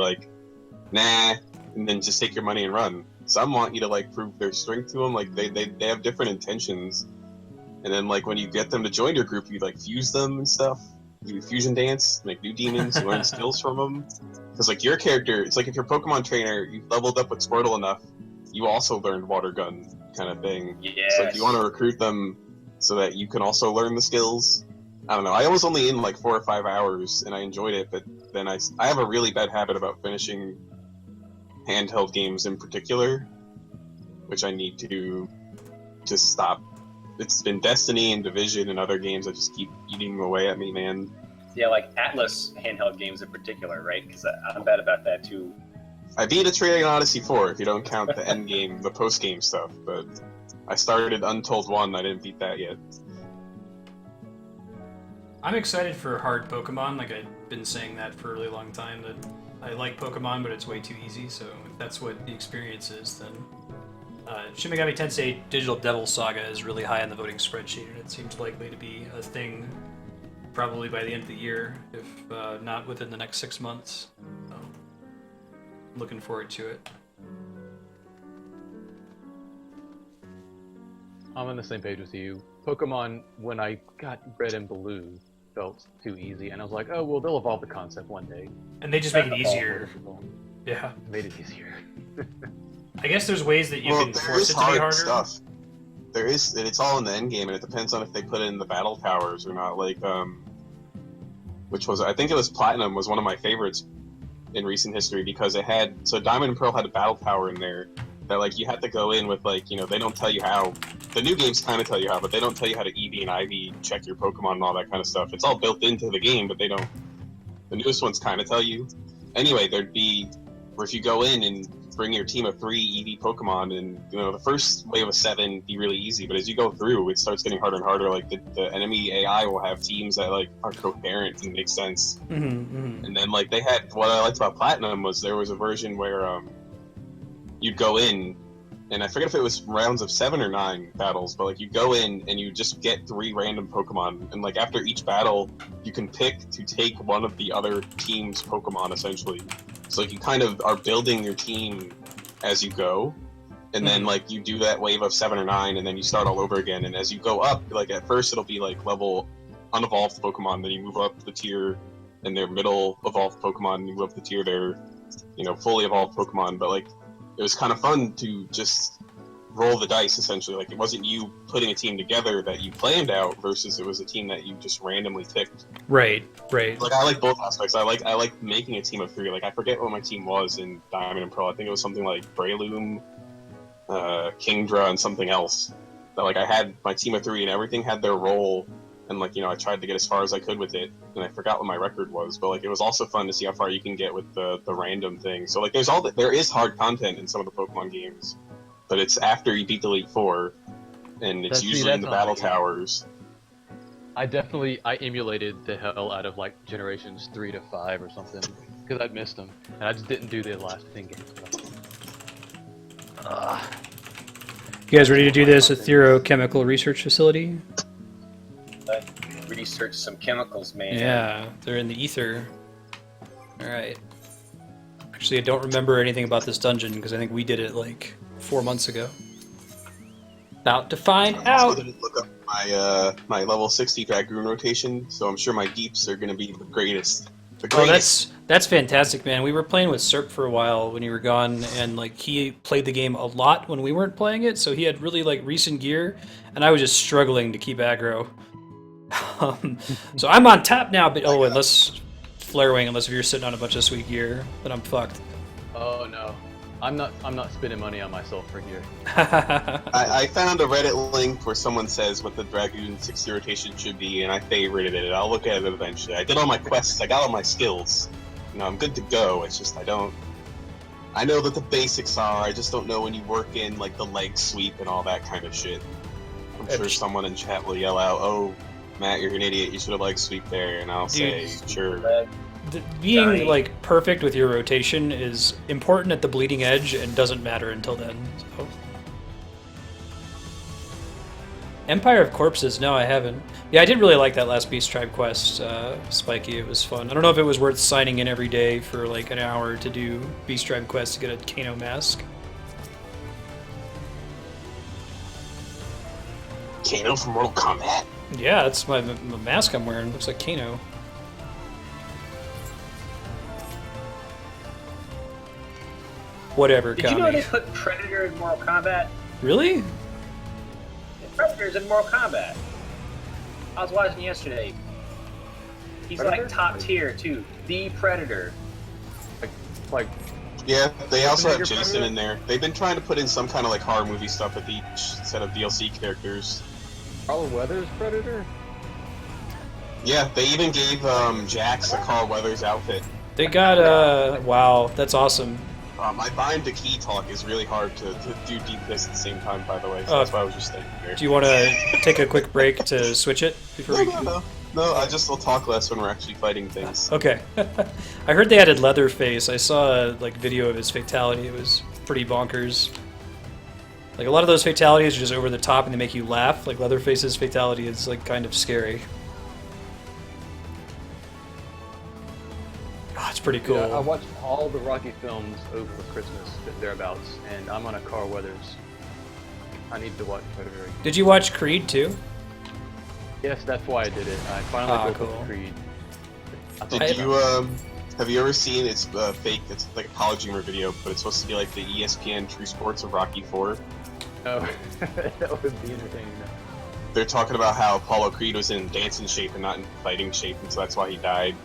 like, nah, and then just take your money and run. Some want you to like prove their strength to them, like they have different intentions. And then like when you get them to join your group, you like fuse them and stuff. You do fusion dance, make new demons, you learn skills from them. Because like your character, it's like if you're a Pokemon trainer, you leveled up with Squirtle enough, you also learned Water Gun kind of thing. Yes. So if you want to recruit them so that you can also learn the skills, I don't know. I was only in like 4 or 5 hours and I enjoyed it, but then I have a really bad habit about finishing handheld games in particular, which I need to just stop. It's been Destiny and Division and other games that just keep eating away at me, man. Yeah, like Atlas handheld games in particular, right? Because I'm bad about that too. I beat Atreus Odyssey 4 if you don't count the end game, the post game stuff, but I started Untold 1, I didn't beat that yet. I'm excited for hard Pokemon. Like, I've been saying that for a really long time, that I like Pokemon, but it's way too easy, so if that's what the experience is, then... Shin Megami Tensei Digital Devil Saga is really high on the voting spreadsheet, and it seems likely to be a thing probably by the end of the year, if not within the next 6 months. So, looking forward to it. I'm on the same page with you. Pokemon, when I got Red and Blue, felt too easy, and I was like, oh, well, they'll evolve the concept one day. And they just make it easier. Yeah. Made it easier. I guess there's ways that you can force it to be harder. Stuff. There is, and it's all in the end game, and it depends on if they put it in the battle towers or not. Like, which was, I think it was Platinum was one of my favorites in recent history because it had, so Diamond and Pearl had a battle tower in there that like you had to go in with like, you know, they don't tell you how. The new games kind of tell you how, but they don't tell you how to EV and IV check your Pokemon and all that kind of stuff. It's all built into the game, but they don't. The newest ones kind of tell you. Anyway, there'd be where if you go in and bring your team of 3 EV Pokemon, and you know the first wave of 7 be really easy, but as you go through, it starts getting harder and harder. Like the enemy AI will have teams that like are coherent and make sense. And then like they had, what I liked about Platinum was there was a version where you'd go in, and I forget if it was rounds of 7 or 9 battles, but like you go in and you just get 3 random Pokemon, and like after each battle, you can pick to take one of the other team's Pokemon essentially. So like you kind of are building your team as you go, and then like you do that wave of 7 or 9, and then you start all over again. And as you go up, like at first it'll be like level unevolved Pokemon, then you move up the tier, and they're middle evolved Pokemon, and you move up the tier, they're, you know, fully evolved Pokemon. But like it was kind of fun to just roll the dice essentially. Like it wasn't you putting a team together that you planned out versus it was a team that you just randomly picked. Right. Like I like both aspects. I like making a team of 3. Like I forget what my team was in Diamond and Pearl. I think it was something like Breloom, Kingdra, and something else. That like I had my team of 3 and everything had their role, and like, you know, I tried to get as far as I could with it, and I forgot what my record was. But like it was also fun to see how far you can get with the random thing. So like there is hard content in some of the Pokemon games, but it's after you beat the Elite Four, and it's usually in the battle towers. I emulated the hell out of like generations 3 to 5 or something, because I'd missed them, and I just didn't do the last 10 games. You guys ready to do this etherochemical research facility? Research some chemicals, man. Yeah, they're in the ether. Alright. Actually, I don't remember anything about this dungeon, because I think we did it like 4 months ago. About to find out! I didn't look up my level 60 Dragoon rotation, so I'm sure my deeps are going to be the greatest. Oh, that's fantastic, man. We were playing with Serp for a while when you were gone, and like he played the game a lot when we weren't playing it, so he had really like recent gear, and I was just struggling to keep aggro. So I'm on top now, but unless Flare Wing, unless if you're sitting on a bunch of sweet gear, then I'm fucked. Oh no, I'm not spending money on myself for gear. I found a Reddit link where someone says what the Dragoon 60 rotation should be, and I favorited it. I'll look at it eventually. I did all my quests. I got all my skills. You know, I'm good to go. It's just I know that the basics are. I just don't know when you work in like the leg sweep and all that kind of shit. I'm sure someone in chat will yell out, "Oh, Matt, you're an idiot. You should have leg sweep there," and I'll say, "Sure." Being like perfect with your rotation is important at the bleeding edge and doesn't matter until then. So. Empire of Corpses? No, I haven't. Yeah, I did really like that last Beast Tribe quest, Spiky. It was fun. I don't know if it was worth signing in every day for like an hour to do Beast Tribe quest to get a Kano mask. Kano from Mortal Kombat. Yeah, that's my mask I'm wearing. Looks like Kano. Whatever, Did you know Kami. they put Predator in Mortal Kombat? Really? Predator's in Mortal Kombat. I was watching yesterday. He's Predator? like top tier too. The Predator. Like Yeah, they also have Predator? Jason in there. They've been trying to put in some kind of like horror movie stuff with each set of DLC characters. Carl Weathers Predator? Yeah, they even gave Jax a Carl Weathers outfit. They got, wow, that's awesome. My bind to key talk is really hard to do deep this at the same time, by the way, so Oh. that's why I was just standing there. Do you want to take a quick break to switch it before No, we... no, no. No, I'll talk less when we're actually fighting things. Okay. I heard they added Leatherface. I saw a like video of his fatality. It was pretty bonkers. Like a lot of those fatalities are just over the top and they make you laugh. Like Leatherface's fatality is like kind of scary. Oh, it's pretty cool. Yeah, I watched all the Rocky films over Christmas, thereabouts, and I'm on a Carl Weathers. I need to watch Predator again. Did you watch Creed too? Yes, that's why I did it. I finally broke cool. with Creed. I Did thought- you, have you ever seen, it's fake, it's like a college humor video, but it's supposed to be like the ESPN True Sports of Rocky 4. No, that would be entertaining. They're talking about how Apollo Creed was in dancing shape and not in fighting shape, and so that's why he died.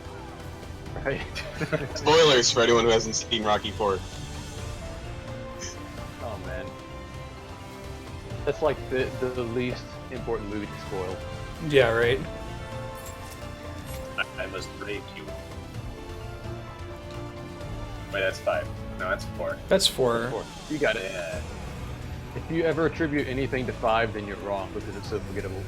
Right? Spoilers for anyone who hasn't seen Rocky 4. Oh man, that's like the least important movie to spoil. Yeah, right. I must break you. Wait, that's 5. No, that's 4. That's 4. You got it. Yeah. If you ever attribute anything to 5, then you're wrong because it's so forgettable.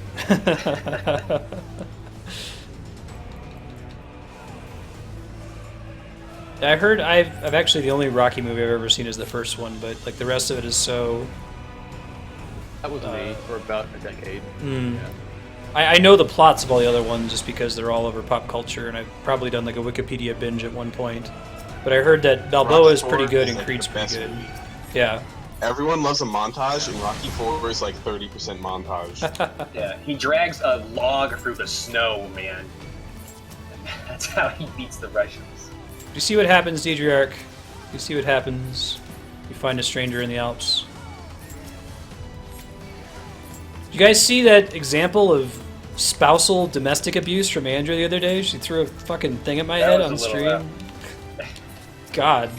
I heard I've actually the only Rocky movie I've ever seen is the first one, but like the rest of it is so. That was me for about a decade. Mm. Yeah. I know the plots of all the other ones just because they're all over pop culture, and I've probably done like a Wikipedia binge at one point. But I heard that Balboa is pretty good and like Creed's the pretty best good. movie. Yeah. Everyone loves a montage, and Rocky 4 is like 30% montage. Yeah, he drags a log through the snow, man. That's how he beats the Russians. You see what happens, Deidre? You see what happens. You find a stranger in the Alps. You guys see that example of spousal domestic abuse from Andrew the other day? She threw a fucking thing at my That head was on a little stream. God.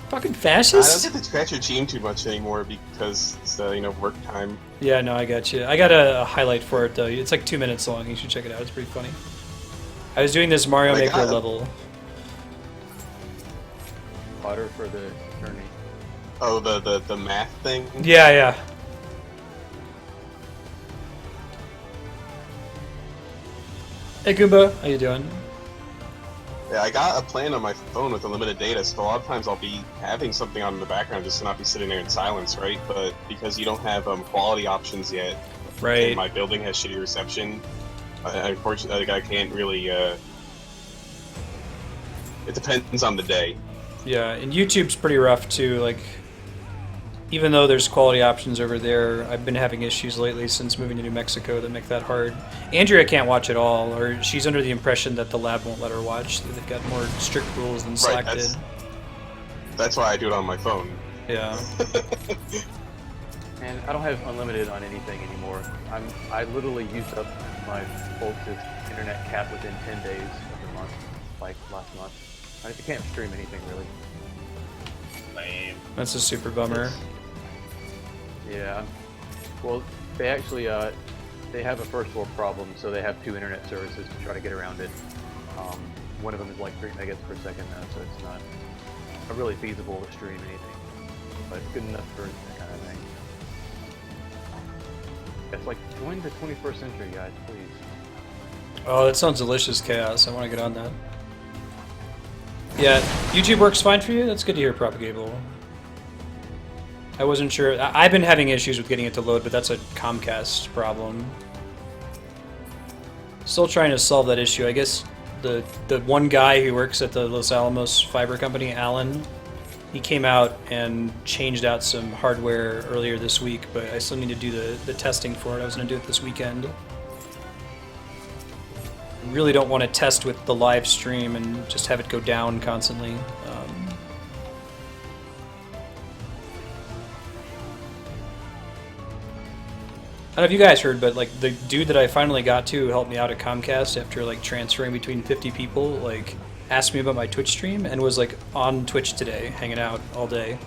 Fucking I don't fascist? get to scratch your team too much anymore because it's work time. Yeah, no, I got you. I got a highlight for it though. It's like 2 minutes long. You should check it out. It's pretty funny. I was doing this Mario Like, Maker level. Water for the journey. Oh, the math thing. Yeah, yeah. Hey Goomba, how you doing? Yeah, I got a plan on my phone with unlimited data, so a lot of times I'll be having something on in the background just to not be sitting there in silence, right? But because you don't have quality options yet, Right. and my building has shitty reception, unfortunately, I can't really. It depends on the day. Yeah, and YouTube's pretty rough too. Like, even though there's quality options over there, I've been having issues lately since moving to New Mexico that make that hard. Andrea can't watch at all, or she's under the impression that the lab won't let her watch. They've got more strict rules than Slack Right, did. that's why I do it on my phone. Yeah. And I don't have unlimited on anything anymore. I literally used up my folks' internet cap within 10 days of the month, like last month. I can't stream anything really. Lame. That's a super bummer. Yeah. Well, they actually they have a first world problem, so they have 2 internet services to try to get around it. One of them is like 3 megas per second though, so it's not really feasible to stream anything, but it's good enough for that kind of thing. It's like join the 21st century, guys, please. Oh, that sounds delicious, Chaos. I want to get on that. Yeah, YouTube works fine for you? That's good to hear, Propagable. I wasn't sure. I've been having issues with getting it to load, but that's a Comcast problem. Still trying to solve that issue. I guess the one guy who works at the Los Alamos fiber company, Alan, he came out and changed out some hardware earlier this week, but I still need to do the testing for it. I was going to do it this weekend. I really don't want to test with the live stream and just have it go down constantly. I don't know if you guys heard, but like the dude that I finally got to help me out at Comcast after like transferring between 50 people, like asked me about my Twitch stream and was like on Twitch today, hanging out all day.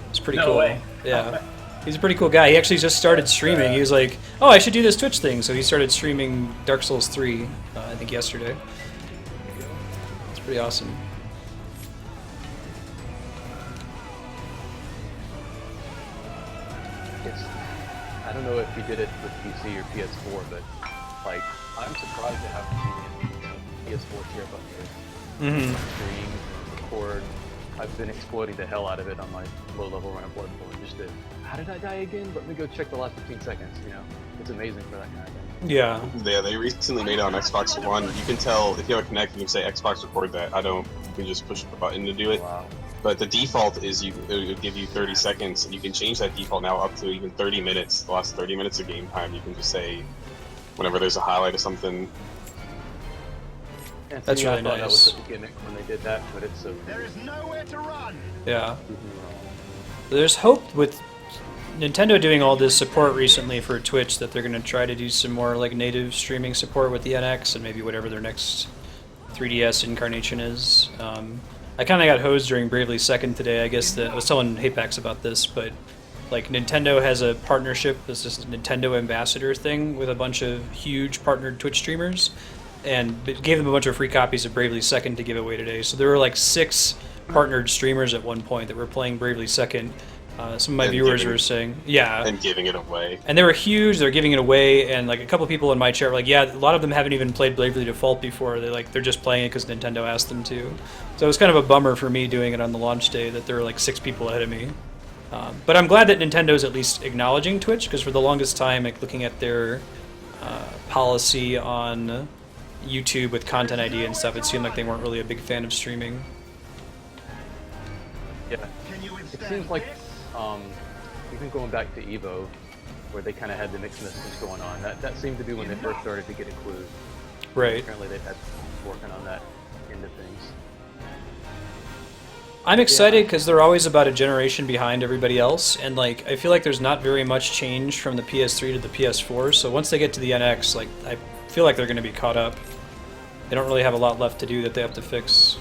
It's pretty cool. No way. Yeah. He's a pretty cool guy. He actually just started streaming. He was like, "Oh, I should do this Twitch thing." So he started streaming Dark Souls 3, I think yesterday. It's pretty awesome. I don't know if he did it with PC or PS4, but like I'm surprised at how convenient PS4 share button is. Stream, record. I've been exploiting the hell out of it on my low-level run of Bloodborne. Just to, how did I die again? Let me go check the last 15 seconds. You know, it's amazing for that kind of thing. Yeah. Yeah, they recently made it on Xbox One. You can tell if you have a Kinect, you can say Xbox record that. I don't. You can just push the button to do it. Wow. But the default is it would give you 30 seconds, and you can change that default now up to even 30 minutes. The last 30 minutes of game time, you can just say whenever there's a highlight or something. And That's really I thought nice. that was such a gimmick when they did that, but it's so. There is nowhere to run. Yeah. There's hope with Nintendo doing all this support recently for Twitch that they're going to try to do some more like native streaming support with the NX and maybe whatever their next 3DS incarnation is. I kind of got hosed during Bravely Second today. I guess I was telling Hapex about this, but like Nintendo has a partnership, this Nintendo Ambassador thing with a bunch of huge partnered Twitch streamers, and it gave them a bunch of free copies of Bravely Second to give away today. So there were like 6 partnered streamers at one point that were playing Bravely Second. Some of my viewers were saying, yeah. And giving it away. And they were huge, they were giving it away, and like a couple people in my chat were like, yeah, a lot of them haven't even played Bravely Default before. They're just playing it because Nintendo asked them to. So it was kind of a bummer for me doing it on the launch day that there were like 6 people ahead of me. But I'm glad that Nintendo's at least acknowledging Twitch, because for the longest time, like looking at their policy on YouTube with Content ID and stuff, it seemed like they weren't really a big fan of streaming. Yeah. It seems like even going back to Evo, where they kind of had the mixed messages going on, that seemed to be when they first started to get included. Right. Apparently they've had working on that end of things. I'm excited because they're always about a generation behind everybody else, and like I feel like there's not very much change from the PS3 to the PS4. So once they get to the NX, like I feel like they're going to be caught up. They don't really have a lot left to do that they have to fix.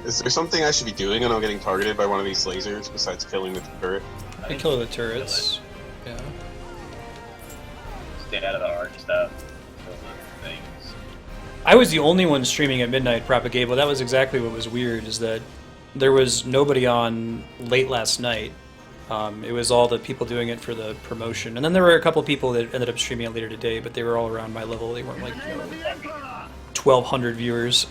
Is there something I should be doing when I'm getting targeted by one of these lasers besides killing the turret? They kill the turrets. Yeah. Stay out of the hard stuff. Those other things. I was the only one streaming at midnight Propagable. That was exactly what was weird, is that there was nobody on late last night. It was all the people doing it for the promotion. And then there were a couple people that ended up streaming it later today, but they were all around my level. They weren't like 1,200 viewers.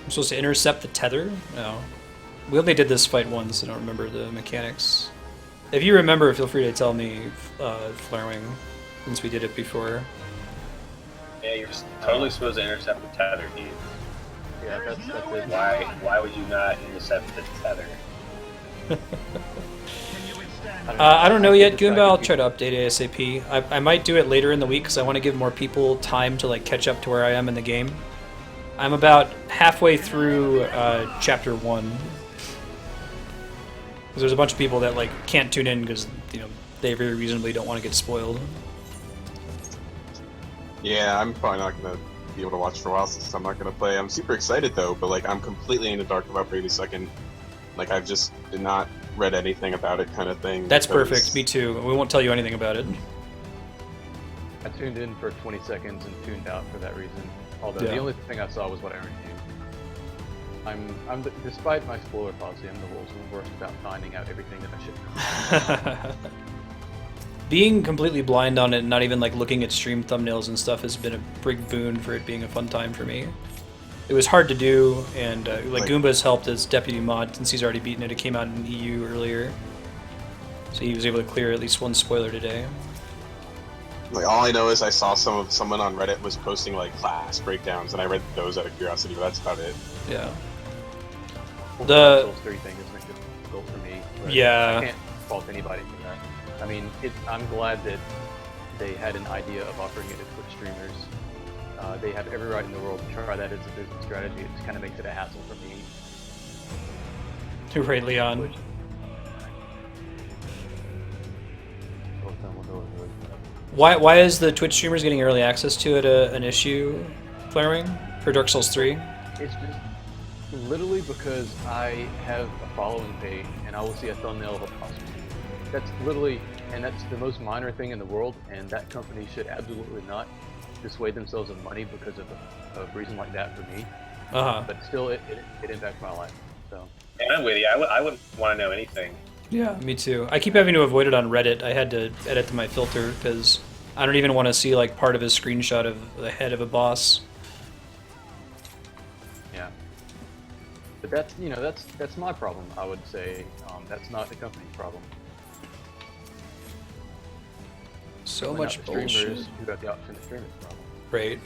I'm supposed to intercept the tether? No. We only did this fight once, I don't remember the mechanics. If you remember, feel free to tell me, Flarewing, since we did it before. Yeah, you're totally supposed to intercept the tether, dude. Yeah, that's it. Why would you not intercept the tether? I don't know yet, Goomba. I'll try to update ASAP. I might do it later in the week because I want to give more people time to like catch up to where I am in the game. I'm about halfway through chapter 1. Because there's a bunch of people that like can't tune in because they very reasonably don't want to get spoiled. Yeah, I'm probably not gonna be able to watch for a while since I'm not gonna play. I'm super excited though, but like I'm completely in the dark about Bravely Second. Like I've just not read anything about it, kind of thing. That's perfect. Me too. We won't tell you anything about it. I tuned in for 20 seconds and tuned out for that reason. Although Yeah. the only thing I saw was what I reviewed. Despite my spoiler policy, I'm the world's worst about finding out everything that I should know. Being completely blind on it and not even like looking at stream thumbnails and stuff has been a big boon for it being a fun time for me. it was hard to do, and like Like- Goomba's helped as deputy mod since he's already beaten it. It came out in EU earlier, so he was able to clear at least one spoiler today. Like all I know is I saw someone on Reddit was posting like class breakdowns, and I read those out of curiosity, but that's about it. Yeah. Well, The- Dark Souls 3 thing is like difficult for me. But Yeah. I can't fault anybody for that. I mean, I'm glad that they had an idea of offering it to Twitch streamers. They have every right in the world to try that as a business strategy. It just kind of makes it a hassle for me. Right, Leon. Why is the Twitch streamers getting early access to it an issue, Flaring, for Dark Souls 3? It's just literally because I have a following page and I will see a thumbnail of a boss. That's literally, and that's the most minor thing in the world, and that company should absolutely not dissuade themselves of money because of a reason like that for me. But still, it impacts my life. So. And I'm with you. I wouldn't want to know anything. Yeah, me too. I keep having to avoid it on Reddit. I had to edit my filter because I don't even want to see like part of a screenshot of the head of a boss. Yeah. But that's my problem. I would say that's not the company's problem. So Certainly much not the bullshit. streamers who got the option to stream it problem. Right.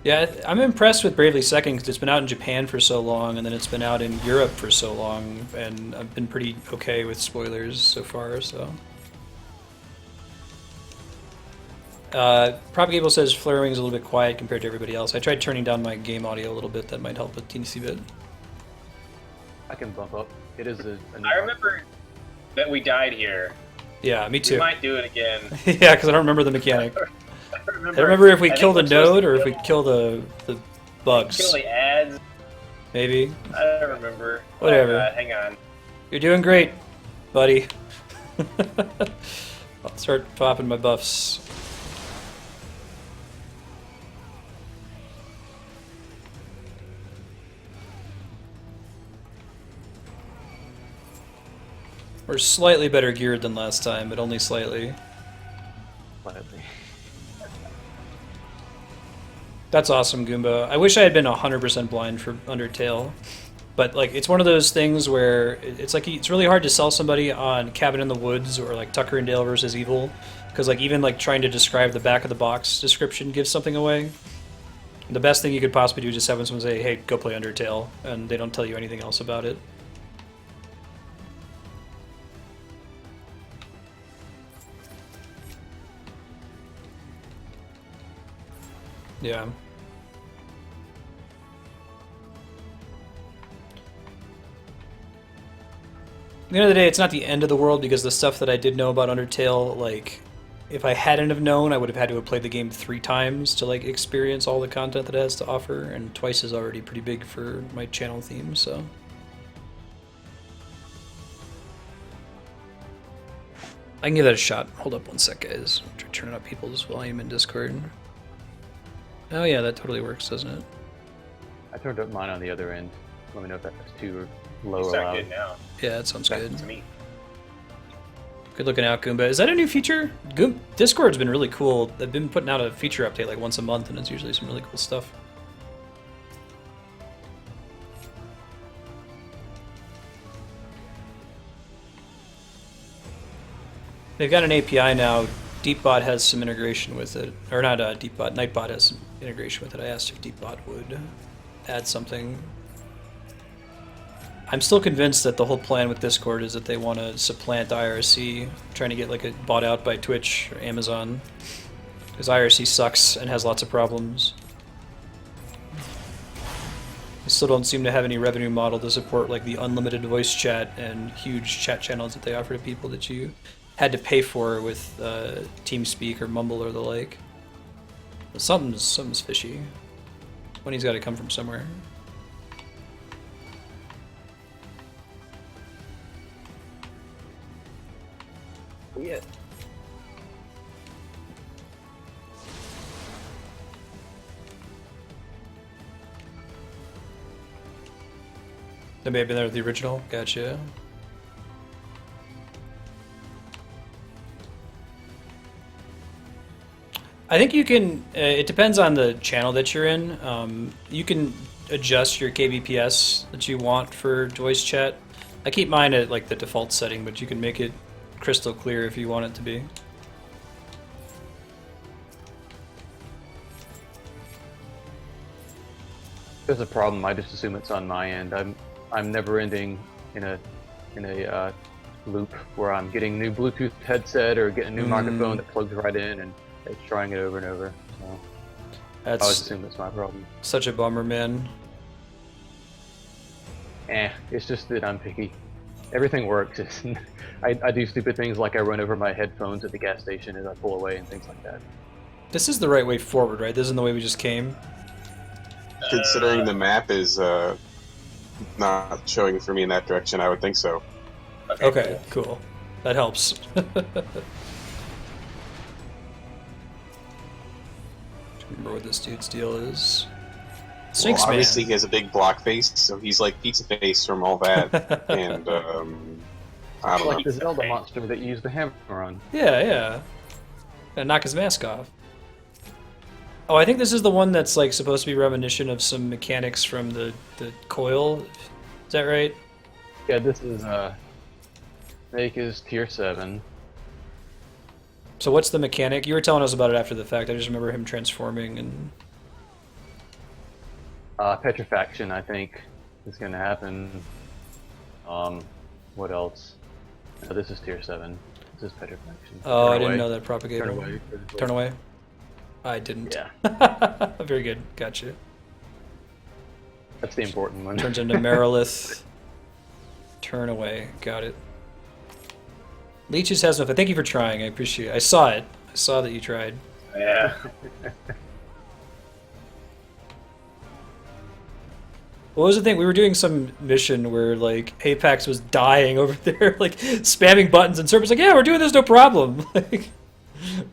Yeah, I'm impressed with Bravely Second because it's been out in Japan for so long, and then it's been out in Europe for so long, and I've been pretty okay with spoilers so far. So. Propagable says Flaring's a little bit quiet compared to everybody else. I tried turning down my game audio a little bit. That might help with teensy bit. I can bump up. It is a new I remember that we died here. Yeah, me We too. might do it again. Yeah, because I don't remember the mechanic. I I don't remember if we kill the node or if we kill the bugs. Kill the ads. Maybe. I don't remember. Whatever. Hang on. You're doing great, buddy. I'll start popping my buffs. We're slightly better geared than last time, but only slightly. slightly. That's awesome, Goomba. I wish I had been 100% blind for Undertale. But like, it's one of those things where it's like it's really hard to sell somebody on Cabin in the Woods or like Tucker and Dale versus Evil, because like even like trying to describe the back of the box description gives something away. The best thing you could possibly do is just have someone say, "Hey, go play Undertale," and they don't tell you anything else about it. Yeah. At the end of the day, it's not the end of the world because the stuff that I did know about Undertale, like, if I hadn't have known, I would have had to have played the game 3 times to, like, experience all the content that it has to offer, and twice is already pretty big for my channel theme, so... I can give that a shot. Hold up one sec, guys. I'm trying to turn up people's volume in Discord. Oh yeah, that totally works, doesn't it? I turned up mine on the other end. Let me know if that's too low You or sound loud. good now. Yeah, that sounds good. To me. Good looking out, Goomba. Is that a new feature? Discord's been really cool. They've been putting out a feature update like once a month, and it's usually some really cool stuff. They've got an API now. DeepBot has some integration with it. Or not DeepBot, Nightbot has some integration with it. I asked if DeepBot would add something. I'm still convinced that the whole plan with Discord is that they want to supplant IRC, trying to get like it bought out by Twitch or Amazon. Because IRC sucks and has lots of problems. They still don't seem to have any revenue model to support like the unlimited voice chat and huge chat channels that they offer to people that you had to pay for with TeamSpeak or Mumble or the like. But something's fishy. Money's got to come from somewhere. Yeah. They may have been there with the original. Gotcha. I think you can. It depends on the channel that you're in. You can adjust your kbps that you want for voice chat. I keep mine at like the default setting, but you can make it crystal clear if you want it to be. There's a problem. I just assume it's on my end. I'm never ending in a loop where I'm getting a new Bluetooth headset or getting a new microphone that plugs right in, and it's trying it over and over. So I always assume that's my problem. Such a bummer, man. It's just that I'm picky. Everything works. I do stupid things like I run over my headphones at the gas station as I pull away and things like that. This is the right way forward, right? This isn't the way we just came. Considering the map is not showing for me in that direction, I would think so. Okay, cool. That helps. Remember what this dude's deal is. Sphinx Well, Man. obviously he has a big block face, so he's like Pizza Face from all that. And I don't know. Like the Zelda monster that you use the hammer on. Yeah. Gotta knock his mask off. Oh, I think this is the one that's like supposed to be reminiscent of some mechanics from the coil. Is that right? Yeah, this is Snake is tier 7. So what's the mechanic? You were telling us about it after the fact. I just remember him transforming and... Petrifaction, I think, is going to happen. What else? No, this is tier 7. This is Petrifaction. Oh, I Turn didn't away. know that propagated. Turn away. Turn away? I didn't. Yeah. Very good. Gotcha. That's the important one. Turns into Marilith. Turn away. Got it. Leeches has no... Thank you for trying. I appreciate it. I saw it. I saw that you tried. Yeah. What was the thing? We were doing some mission where, like, Apex was dying over there, like, spamming buttons, and Serpent's like, yeah, we're doing this, no problem. Like,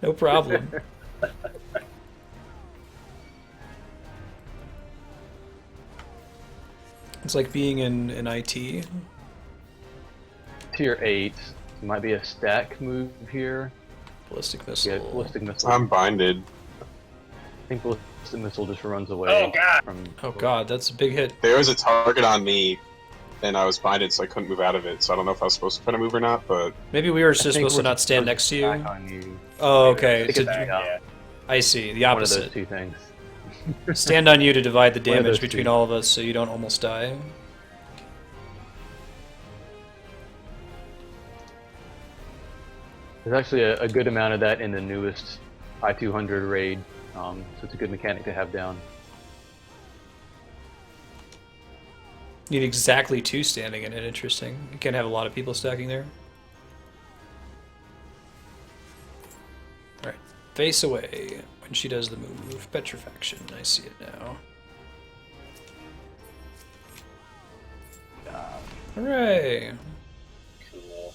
no problem. It's like being in IT. Tier 8. Might be a stack move here. Ballistic missile. Yeah, ballistic missile. I'm binded. I think ballistic missile just runs away. Oh, God. From... Oh god, that's a big hit. There was a target on me, and I was binded, so I couldn't move out of it. So I don't know if I was supposed to try to move or not, but... Maybe we were I just think supposed to we're not stand next to you. back on you. Oh, okay. Stick it back up. Yeah. I see. The One of those opposite. two things. Stand on you to divide the One of damage those between two. all of us so you don't almost die. There's actually a good amount of that in the newest I-200 raid, so it's a good mechanic to have down. Need exactly 2 standing in it. Interesting. You can't have a lot of people stacking there. Alright. Face away when she does the move. Petrifaction. I see it now. Hooray! Cool.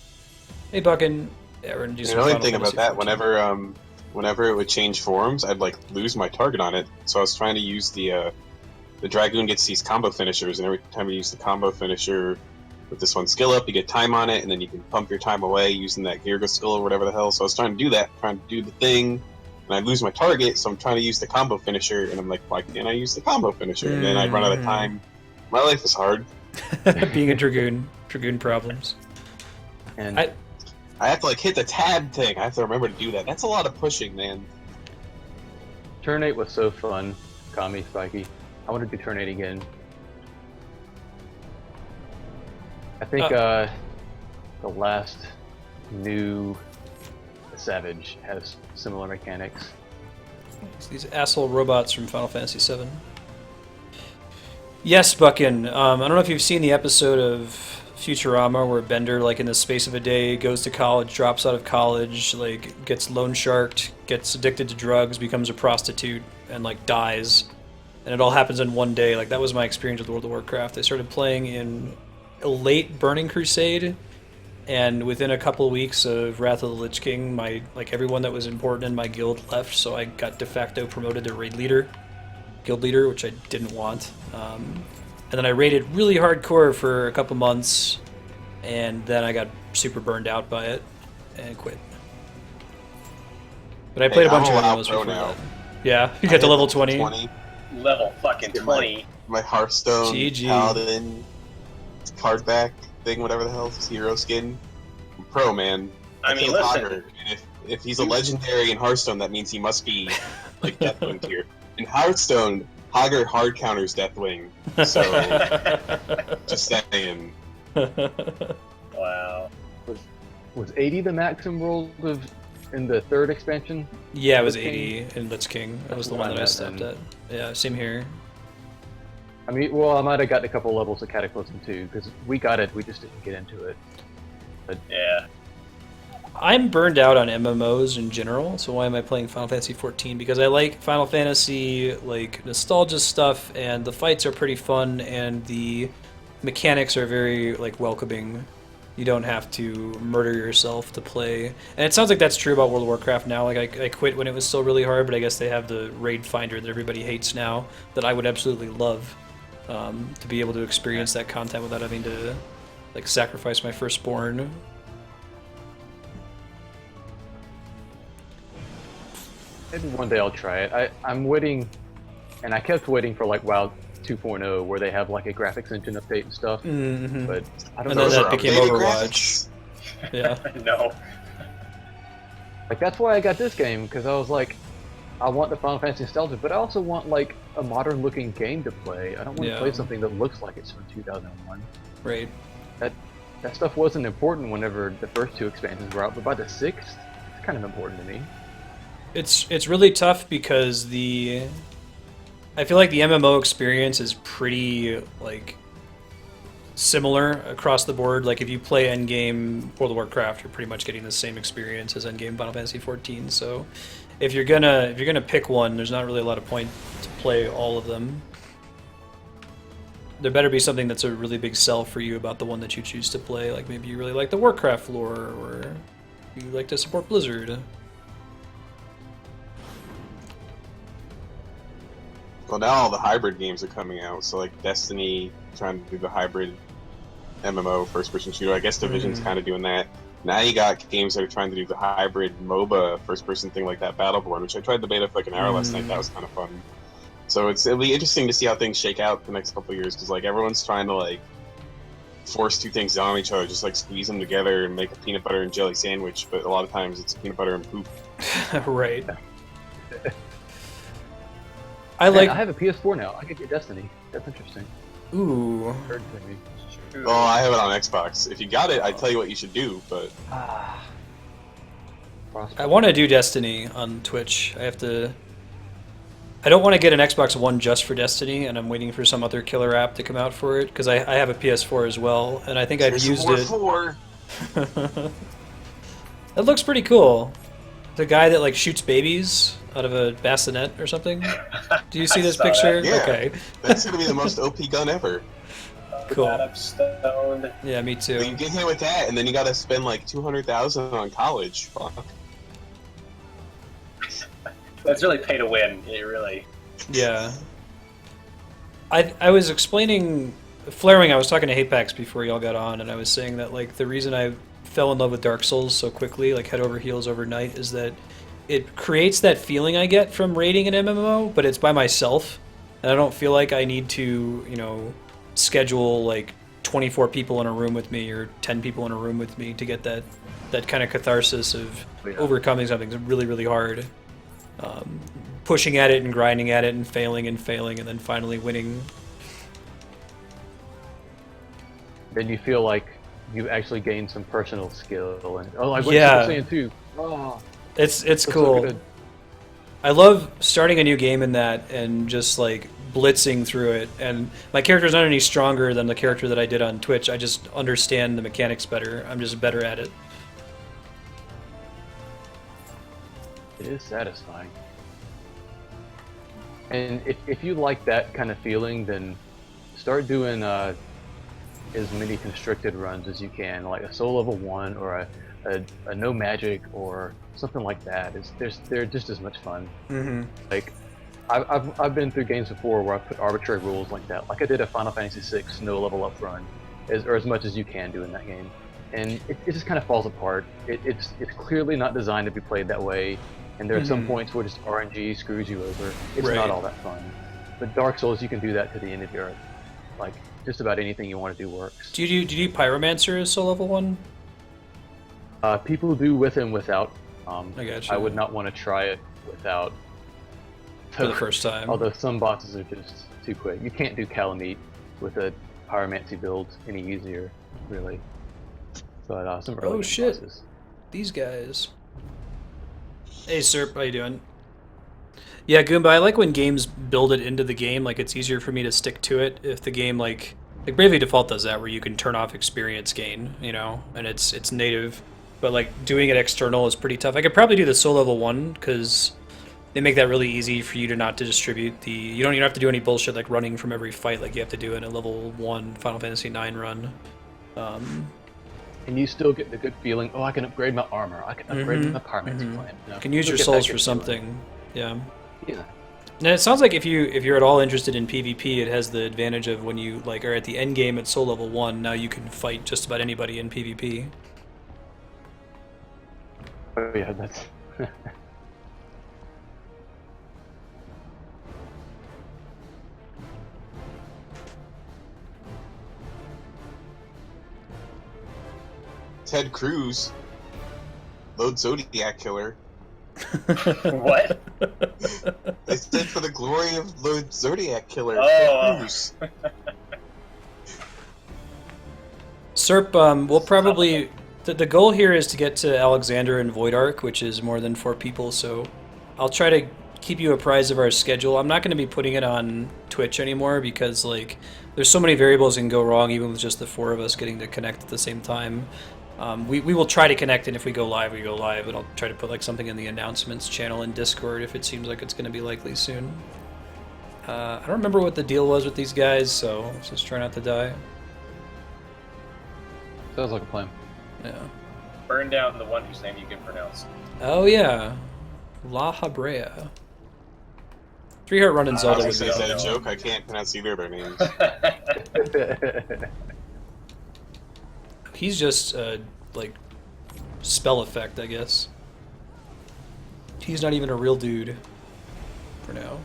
Hey, Buckin. Yeah, we're gonna do The some only Final thing about Fantasy that, 14. whenever it would change forms, I'd like lose my target on it. So I was trying to use the Dragoon gets these combo finishers, and every time you use the combo finisher with this one skill up, you get time on it, and then you can pump your time away using that Girga skill or whatever the hell. So I was trying to do that, trying to do the thing, and I lose my target, so I'm trying to use the combo finisher, and I'm like, why can't I use the combo finisher? And then I run out of time. My life is hard. Being a Dragoon. Dragoon problems. And I have to like hit the tab thing. I have to remember to do that. That's a lot of pushing, man. turn 8 was so fun, Kami, Spiky. I want to do turn 8 again. I think the last new Savage has similar mechanics. It's these asshole robots from Final Fantasy VII. Yes, Buckin. I don't know if you've seen the episode of Futurama where Bender, like in the space of a day, goes to college, drops out of college, like gets loan sharked, gets addicted to drugs, becomes a prostitute, and like dies. And it all happens in one day. Like that was my experience with World of Warcraft. I started playing in a late Burning Crusade, and within a couple of weeks of Wrath of the Lich King, my everyone that was important in my guild left, so I got de facto promoted to raid leader, guild leader, which I didn't want. And then I raided really hardcore for a couple months, and then I got super burned out by it and quit. But I played a bunch I'm of a WoW MMOs pro before now. that. Yeah, you got to level 20. Level fucking Get 20. My Hearthstone GG. Paladin card back thing, whatever the hell, hero skin. I'm pro, man. I mean, killed listen. Hager, and if he's a legendary in Hearthstone, that means he must be like Deathwing tier. In Hearthstone, Hager hard counters Deathwing, so just saying. Wow. Was 80 the maximum roll in the third expansion? Yeah, it was Lich 80 in Lich King. That was the That's one that I what I stopped meant at. Yeah, same here. I mean, well, I might have gotten a couple levels of Cataclysm too, because we got it, we just didn't get into it. But Yeah. I'm burned out on MMOs in general, so why am I playing Final Fantasy XIV? Because I like Final Fantasy, like, nostalgia stuff, and the fights are pretty fun, and the mechanics are very, like, welcoming. You don't have to murder yourself to play. And it sounds like that's true about World of Warcraft now. Like, I quit when it was still really hard, but I guess they have the raid finder that everybody hates now, that I would absolutely love, to be able to experience that content without having to, like, sacrifice my firstborn. maybe one day I'll try it. I'm waiting, and I kept waiting for like WoW 2.0, where they have like a graphics engine update and stuff. Mm-hmm. But I don't And know. then that became updated Overwatch. graphics. Yeah. No. Like that's why I got this game, because I was like, I want the Final Fantasy nostalgia, but I also want like a modern looking game to play. I don't want Yeah. to play something that looks like it's from 2001. Right. That stuff wasn't important whenever the first two expansions were out, but by the sixth, it's kind of important to me. It's really tough because I feel like the MMO experience is pretty like similar across the board. Like if you play endgame World of Warcraft, you're pretty much getting the same experience as endgame Final Fantasy XIV. So if you're gonna pick one, there's not really a lot of point to play all of them. There better be something that's a really big sell for you about the one that you choose to play. Like maybe you really like the Warcraft lore, or you like to support Blizzard. Well, now all the hybrid games are coming out. So like Destiny trying to do the hybrid MMO first-person shooter. I guess Division's kind of doing that. Now you got games that are trying to do the hybrid MOBA first-person thing like that, Battleborn, which I tried the beta for like an hour last night. That was kind of fun. So it'll be interesting to see how things shake out the next couple of years, because like everyone's trying to like force two things on each other, just like squeeze them together and make a peanut butter and jelly sandwich. But a lot of times it's peanut butter and poop. Right. I have a PS4 now. I could get Destiny. That's interesting. Ooh. Third thing. Oh, I have it on Xbox. If you got it, I'd tell you what you should do. But I want to do Destiny on Twitch. I don't want to get an Xbox One just for Destiny, and I'm waiting for some other killer app to come out for it, because I have a PS4 as well, and I think I've used it. It looks pretty cool. The guy that like shoots babies out of a bassinet or something. Do you see this picture? Yeah. Okay. That's gonna be the most OP gun ever. Cool. I'm stoned. Yeah, me too. But you get hit with that, and then you gotta spend like $200,000 on college. Fuck. It's really pay to win. It really. Yeah. I was explaining Flaring, I was talking to Hapex before y'all got on, and I was saying that like the reason I fell in love with Dark Souls so quickly, like head over heels overnight, is that it creates that feeling I get from raiding an MMO, but it's by myself, and I don't feel like I need to, schedule like 24 people in a room with me or 10 people in a room with me to get that kind of catharsis of overcoming something really, really hard. Pushing at it and grinding at it and failing and then finally winning. Then you feel like you actually gained some personal skill, and I went Yeah. Super Saiyan 2. Oh, It's that's cool. So good. I love starting a new game in that and just like blitzing through it. And my character's not any stronger than the character that I did on Twitch. I just understand the mechanics better. I'm just better at it. It is satisfying. And if you like that kind of feeling, then start doing as many constricted runs as you can, like a soul level 1 or a no magic or something like that. They're just as much fun. Mm-hmm. Like I've been through games before where I put arbitrary rules like that. Like I did a Final Fantasy VI no level up run, or as much as you can do in that game, and it just kind of falls apart. It's clearly not designed to be played that way. and there are some points where just RNG screws you over. It's Right. not all that fun. But Dark Souls, you can do that to the end of the earth. Like, just about anything you want to do works. Do you do Pyromancer as soul level 1? People do with and without. I gotcha. I would not want to try it without. For the first time. Although some bosses are just too quick. You can't do Calamite with a Pyromancy build any easier, really. But some early Oh, shit. bosses. These guys. Hey, Serp, how you doing? Yeah, Goomba, I like when games build it into the game. Like, it's easier for me to stick to it if the game, like Bravely Default does that, where you can turn off experience gain, you know, and it's native. But, like, doing it external is pretty tough. I could probably do the soul level 1, because they make that really easy for you to not to distribute the... You don't even have to do any bullshit like running from every fight like you have to do in a level 1 Final Fantasy IX run. And you still get the good feeling, oh, I can upgrade my armor, I can upgrade my Pyromancy plan. You can use your souls for something. Yeah. Yeah. And it sounds like if you're at all interested in PvP, it has the advantage of when you like are at the end game at soul level 1, now you can fight just about anybody in PvP. Oh yeah, that's... Ted Cruz, Lord Zodiac Killer. What? They said for the glory of Lord Zodiac Killer. Oh. Ted Cruz. Serp, we'll probably... The goal here is to get to Alexander and Void Arc, which is more than 4 people, so I'll try to keep you apprised of our schedule. I'm not going to be putting it on Twitch anymore because, like, there's so many variables that can go wrong even with just the 4 of us getting to connect at the same time. We will try to connect, and if we go live, we go live, and I'll try to put, like, something in the announcements channel in Discord if it seems like it's going to be likely soon. I don't remember what the deal was with these guys, so let's just try not to die. Sounds like a plan. Yeah. Burn down the one whose name you can pronounce. Oh yeah, La Habrea. 3-Heart Run in Zelda would Is be that a awesome. joke? I can't pronounce either of their names. He's just like spell effect, I guess. He's not even a real dude for now.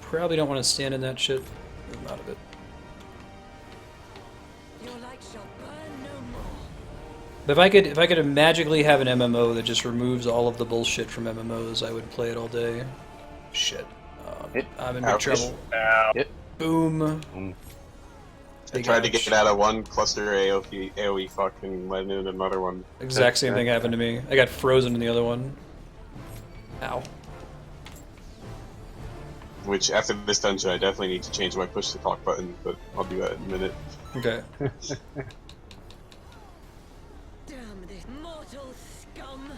Probably don't want to stand in that shit. I'm out of it. Your light shall burn no more. But if I could magically have an MMO that just removes all of the bullshit from MMOs, I would play it all day. Shit. I'm in big Ouch. trouble. Ow. Yep. Boom. I tried to get it out of one cluster AoE fuck and let in another one. Exact same thing happened to me. I got frozen in the other one. Ow. Which, after this dungeon, I definitely need to change my push to talk button, but I'll do that in a minute. Okay. Damn this mortal scum.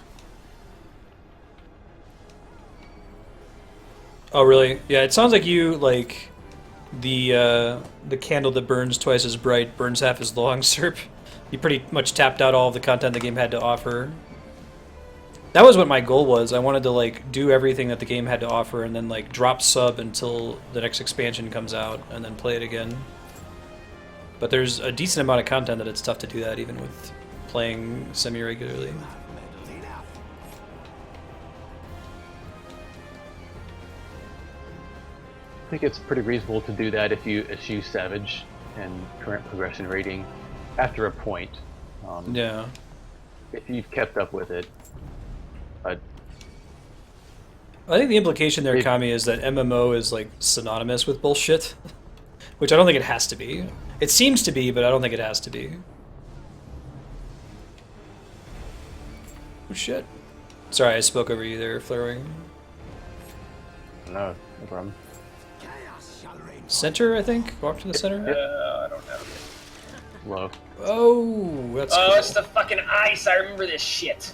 Oh really? Yeah, it sounds like you like the candle that burns twice as bright burns half as long, Serp. You pretty much tapped out all of the content the game had to offer. That was what my goal was. I wanted to like do everything that the game had to offer and then like drop sub until the next expansion comes out and then play it again. But there's a decent amount of content that it's tough to do that even with playing semi-regularly. I think it's pretty reasonable to do that if you eschew Savage and current progression rating after a point. Yeah. If you've kept up with it. I think the implication there, Kami, is that MMO is like synonymous with bullshit, which I don't think it has to be. It seems to be, but I don't think it has to be. Oh shit. Sorry, I spoke over you there, Flaring. No problem. Center, I think? Walk to the center? I don't know. Low. Oh, that's Oh, cool. it's the fucking ice. I remember this shit.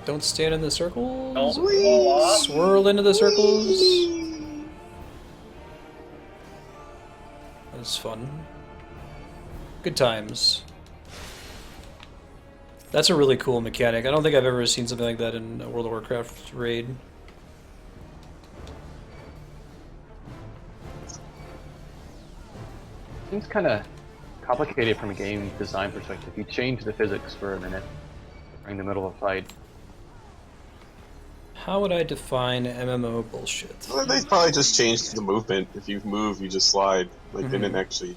Don't stand in the circles. Don't fall off. Swirl into the circles. That was fun. Good times. That's a really cool mechanic. I don't think I've ever seen something like that in a World of Warcraft raid. seems kind of complicated from a game design perspective. You change the physics for a minute during the middle of a fight. How would I define MMO bullshit? Well, they probably just changed the movement. If you move, you just slide. Like, they didn't actually...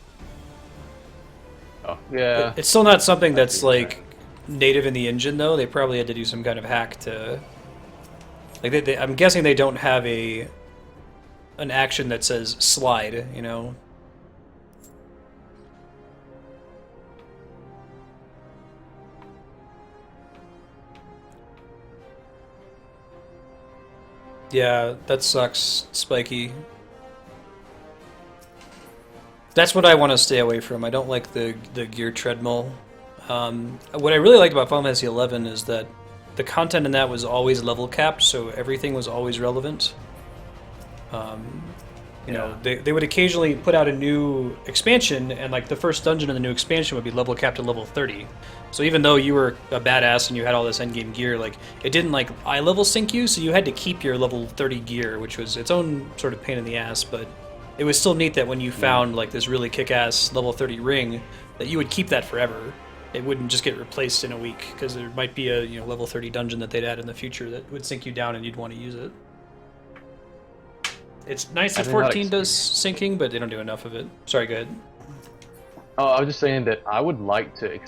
Oh, yeah. It's still not something that's like native in the engine, though. They probably had to do some kind of hack to. Like, I'm guessing they don't have an action that says slide. You know. Yeah, that sucks, Spiky. That's what I want to stay away from. I don't like the gear treadmill. What I really liked about Final Fantasy XI is that the content in that was always level capped, so everything was always relevant. You know, they would occasionally put out a new expansion, and like the first dungeon in the new expansion would be level capped at level 30. So even though you were a badass and you had all this endgame gear, like it didn't like eye level sync you, so you had to keep your level 30 gear, which was its own sort of pain in the ass, but it was still neat that when you found like this really kick-ass level 30 ring, that you would keep that forever. It wouldn't just get replaced in a week, because there might be a level 30 dungeon that they'd add in the future that would sync you down and you'd want to use it. It's nice that 14 does syncing, but they don't do enough of it. Sorry, go ahead. Oh, I was just saying that I would like to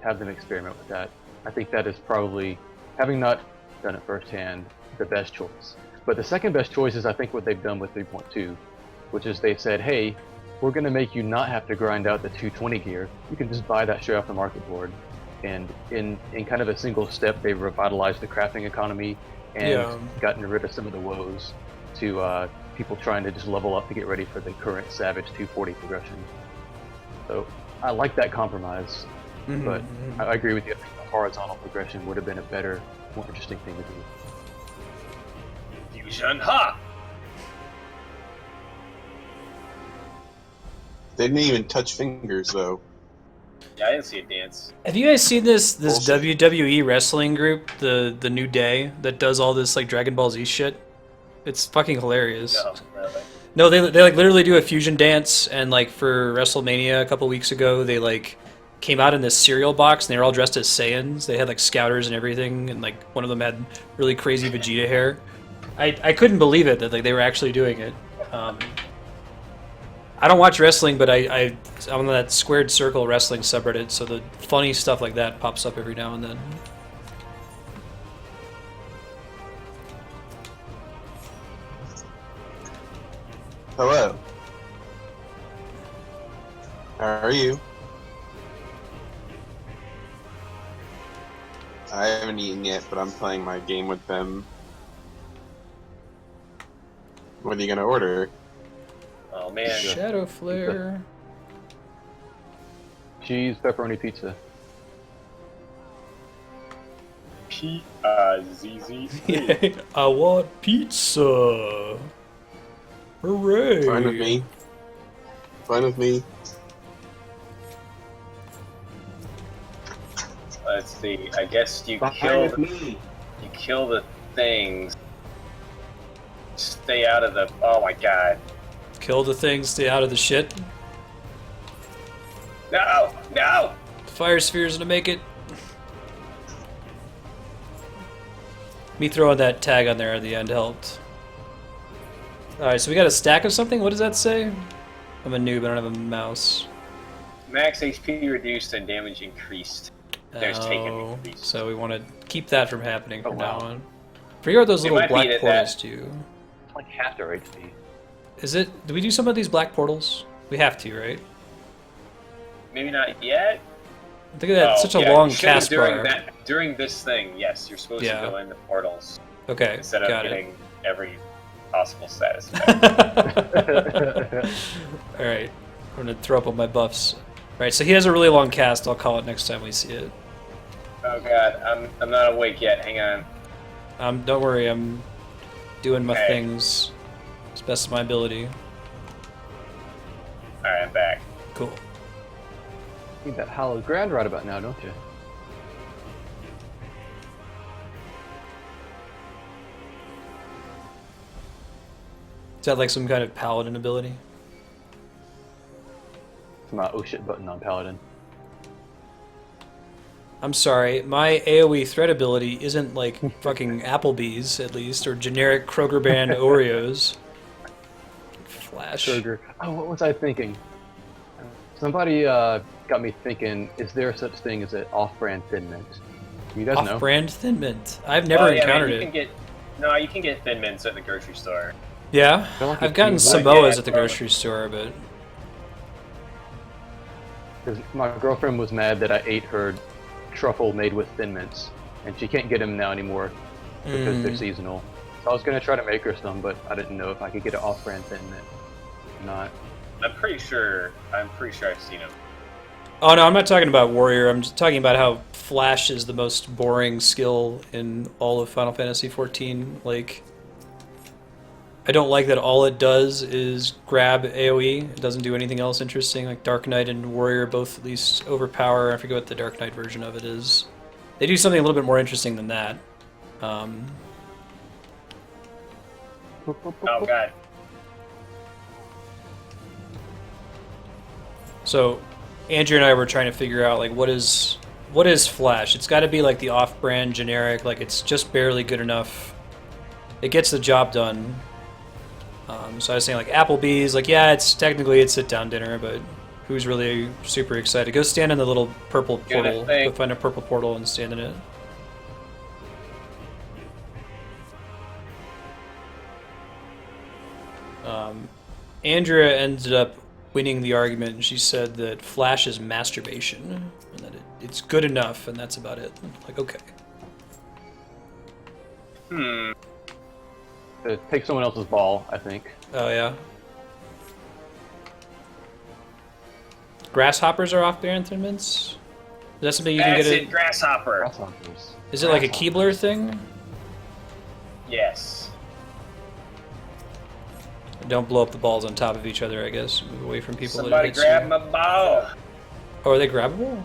have them experiment with that. I think that is probably, having not done it firsthand, the best choice. But the second best choice is I think what they've done with 3.2, which is they said, hey, we're going to make you not have to grind out the 220 gear. You can just buy that straight off the market board. And in kind of a single step, they've revitalized the crafting economy and gotten rid of some of the woes to people trying to just level up to get ready for the current Savage 240 progression. So I like that compromise, but I agree with you. I think the horizontal progression would have been a better, more interesting thing to do. Fusion, ha! They didn't even touch fingers, though. Yeah, I didn't see a dance. Have you guys seen this Bullshit. WWE wrestling group, the New Day, that does all this like Dragon Ball Z shit? It's fucking hilarious. No, really. No, they like literally do a fusion dance, and like for WrestleMania a couple weeks ago, they like came out in this cereal box, and they were all dressed as Saiyans. They had like scouters and everything, and like one of them had really crazy Vegeta hair. I couldn't believe it that like they were actually doing it. I don't watch wrestling, but I'm on that Squared Circle wrestling subreddit, so the funny stuff like that pops up every now and then. Hello. How are you? I haven't eaten yet, but I'm playing my game with them. What are you gonna order? Oh man. Shadow Flare. Cheese, pepperoni pizza. P-I-Z-Z. I want pizza. Hooray! Fine with me. Fine with me. Let's see. I guess you kill the things. Stay out of the. Oh my god. Kill the things, stay out of the shit. No! No! Fire spheres to make it. Me throwing that tag on there at the end helped. Alright, so we got a stack of something? What does that say? I'm a noob, I don't have a mouse. Max HP reduced and damage increased. There's taken increased. So we want to keep that from happening from now wow. on. Forget what those It little might be black that- portals do. It's like half their HP. Is it? Do we do some of these black portals? We have to, right? Maybe not yet. Look at that, Oh, such a yeah, long you should cast during bar. during this thing, yes, you're supposed Yeah. to go into portals Okay, instead of got getting every possible status. it. Alright, I'm gonna throw up on my buffs. Alright, so he has a really long cast. I'll call it next time we see it. Oh god, I'm not awake yet. Hang on. Don't worry, I'm doing my Okay. things as best of my ability. Alright, I'm back. Cool. You need that hallowed ground right about now, don't you? Is that like some kind of paladin ability? It's my oh shit button on Paladin. I'm sorry, my AoE threat ability isn't like fucking Applebee's, at least, or generic Kroger brand Oreos. Flash. Kroger. Oh, what was I thinking? Somebody got me thinking, is there such thing as an off-brand Thin Mint? You guys know? Off-brand Thin Mint. I've never encountered it. You can get Thin Mints at the grocery store. Yeah? They're like I've a gotten cheese- Samoas Yeah, at the grocery store, but... Because my girlfriend was mad that I ate her truffle made with Thin Mints, and she can't get them now anymore because they're seasonal. So I was gonna try to make her some, but I didn't know if I could get an off-brand Thin Mint or not. I'm pretty sure I've seen them. Oh no, I'm not talking about Warrior. I'm just talking about how Flash is the most boring skill in all of Final Fantasy XIV. Like, I don't like that all it does is grab AoE. It doesn't do anything else interesting. Like Dark Knight and Warrior both at least overpower. I forget what the Dark Knight version of it is. They do something a little bit more interesting than that. Oh god. So, Andrew and I were trying to figure out like what is Flash. It's got to be like the off-brand generic. Like it's just barely good enough. It gets the job done. So I was saying like Applebee's. Like yeah, it's sit-down dinner, but who's really super excited? Go stand in the little purple portal. Go find a purple portal and stand in it. Andrea ended up winning the argument, and she said that Flash is masturbation, and that it's good enough, and that's about it. Like, okay. Take someone else's ball, I think. Oh, yeah. Grasshoppers are off-brand Thin Mints? Is that something you can get Acid grasshopper. Grasshoppers. Is it like a Keebler thing? Yes. Don't blow up the balls on top of each other, I guess. Move away from people. Somebody grab my ball. Oh, are they grabbable?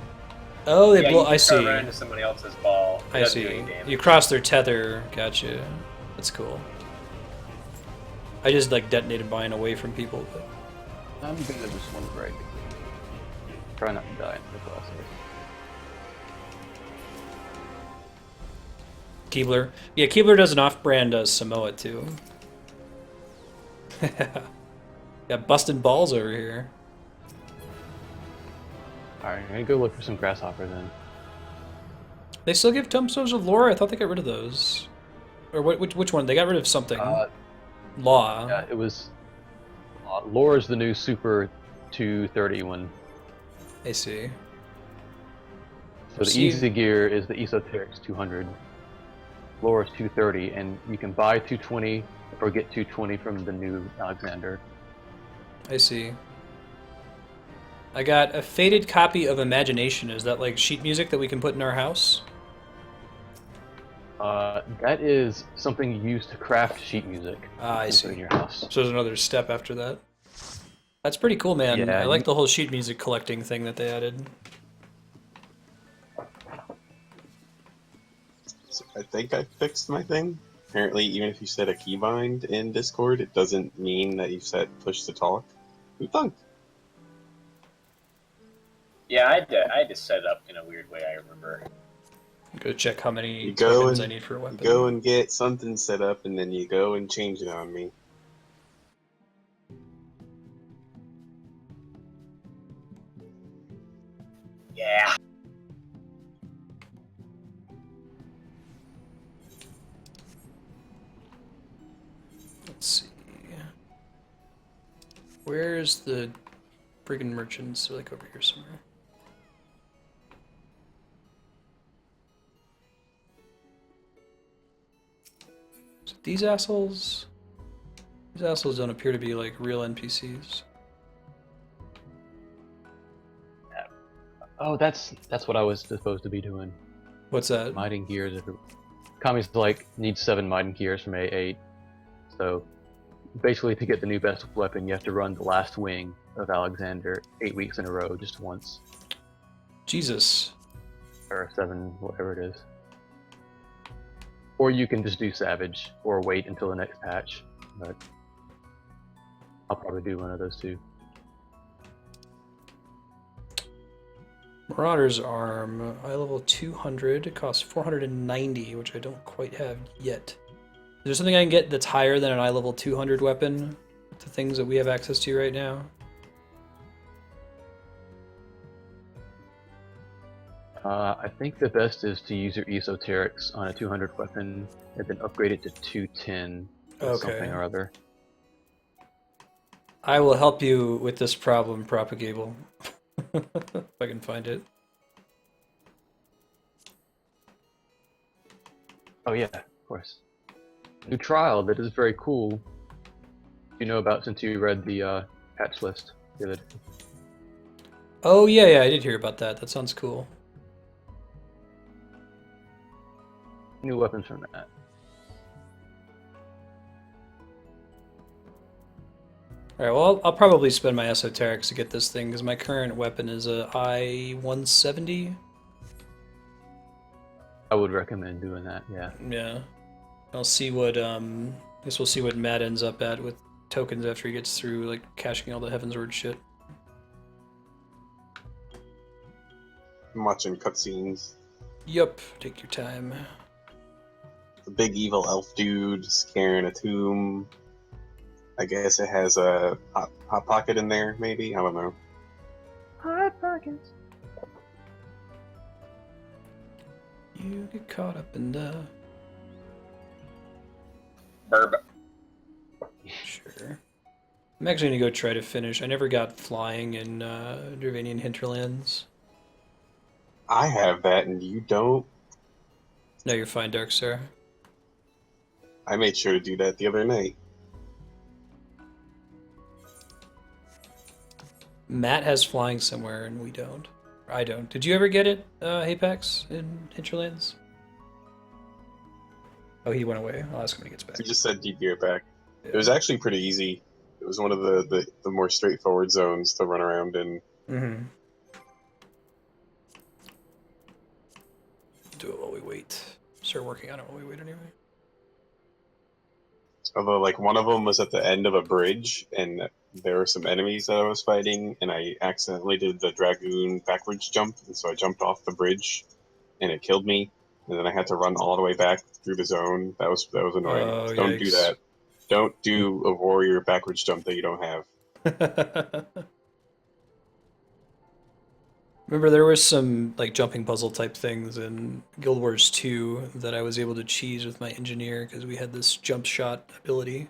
Oh, they blow. I see. Run into somebody else's ball. I see. You cross their tether. Gotcha. That's cool. I just like detonated mine away from people. But... I'm good at this one break. Try not to die in the process. Keebler. Yeah, Keebler does an off-brand Samoa too. Yeah, busted balls over here. Alright, I'm gonna go look for some grasshopper then. They still give tombstones of lore? I thought they got rid of those. Or which one? They got rid of something. Law. Yeah, it was... lore is the new Super 230 one. I see. So the easy gear is the Esoterics 200. Lore is 230, and you can buy 220 or get 220 from the new Alexander. I see. I got a faded copy of Imagination. Is that like sheet music that we can put in our house? That is something you use to craft sheet music. I see. In your house. So there's another step after that. That's pretty cool, man. Yeah, I like the whole sheet music collecting thing that they added. So I think I fixed my thing. Apparently, even if you set a keybind in Discord, it doesn't mean that you set push to talk. Who thunk? Yeah, I had to set it up in a weird way, I remember. Go check how many You go weapons and- I need for a weapon. You go and get something set up, and then you go and change it on me. Yeah. Let's see. Where's the friggin' merchants? They're like over here somewhere. So these assholes? These assholes don't appear to be like real NPCs. Oh, that's what I was supposed to be doing. What's that? Mighting gears. Kami's like needs 7 mighting gears from A8. So basically, to get the new best weapon, you have to run the last wing of Alexander 8 weeks in a row, just once, Jesus. or 7, whatever it is. Or you can just do Savage, or wait until the next patch. But I'll probably do one of those two. Marauder's Arm, eye level 200. It costs 490, which I don't quite have yet. Is there something I can get that's higher than an eye level 200 weapon? The things that we have access to right now? I think the best is to use your esoterics on a 200 weapon and then upgrade it to 210 with Okay. something or other. I will help you with this problem, Propagable. If I can find it. Oh yeah, of course. New trial that is very cool. You know about since you read the patch list the other day. Oh yeah, I did hear about that. That sounds cool. New weapons from that. Alright, well, I'll probably spend my esoterics to get this thing, because my current weapon is a I-170. I would recommend doing that, yeah. Yeah. I'll see what, I guess we'll see what Matt ends up at with tokens after he gets through, like, cashing all the Heavensward shit. I'm watching cutscenes. Yup, take your time. The big evil elf dude just carrying a tomb. I guess it has a hot pocket in there, maybe? I don't know. Hot pockets. You get caught up in the... Burb. Sure. I'm actually gonna go try to finish. I never got flying in Dravanian Hinterlands. I have that and you don't? No, you're fine, Dark Star. I made sure to do that the other night. Matt has flying somewhere and we don't. I don't. Did you ever get it, Apex, in Hinterlands? Oh, he went away. I'll ask him when he gets back. You just said you'd be right back. Yeah. It was actually pretty easy. It was one of the more straightforward zones to run around in. Mm-hmm. Do it while we wait. Start working on it while we wait anyway. Although, like, one of them was at the end of a bridge, and there were some enemies that I was fighting, and I accidentally did the Dragoon backwards jump, and so I jumped off the bridge, and it killed me, and then I had to run all the way back through the zone. That was annoying. Oh, Don't do yikes. that. Don't do a warrior backwards jump that you don't have. Remember, there were some like jumping puzzle type things in Guild Wars 2 that I was able to cheese with my engineer because we had this jump shot ability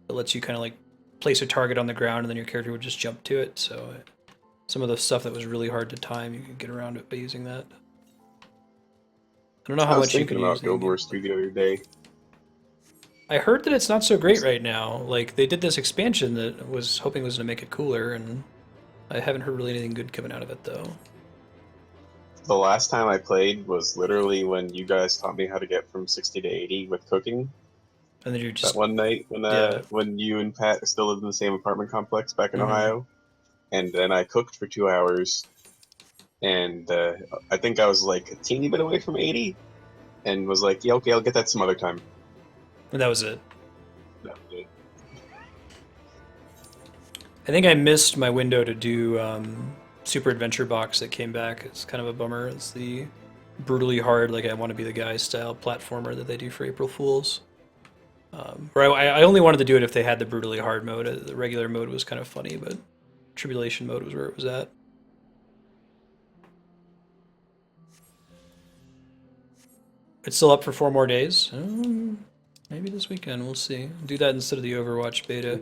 that lets you kind of like place a target on the ground and then your character would just jump to it. So some of the stuff that was really hard to time, you could get around it by using that. I don't know how I was much you could thinking about use. Guild Wars 2 the other day. I heard that it's not so great right now. Like they did this expansion that was hoping was going to make it cooler, and I haven't heard really anything good coming out of it though. The last time I played was literally when you guys taught me how to get from 60 to 80 with cooking. And then you're just That one night when yeah. when you and Pat still lived in the same apartment complex back in Mhm. Ohio, and then I cooked for 2 hours, and I think I was like a teeny bit away from 80, and was like, yeah, okay, I'll get that some other time. And that was it. That was it. I think I missed my window to do Super Adventure Box that came back. It's kind of a bummer. It's the brutally hard, like I want to be the guy style platformer that they do for April Fools. I only wanted to do it if they had the brutally hard mode. The regular mode was kind of funny, but Tribulation mode was where it was at. It's still up for 4 more days. Maybe this weekend, we'll see. Do that instead of the Overwatch beta.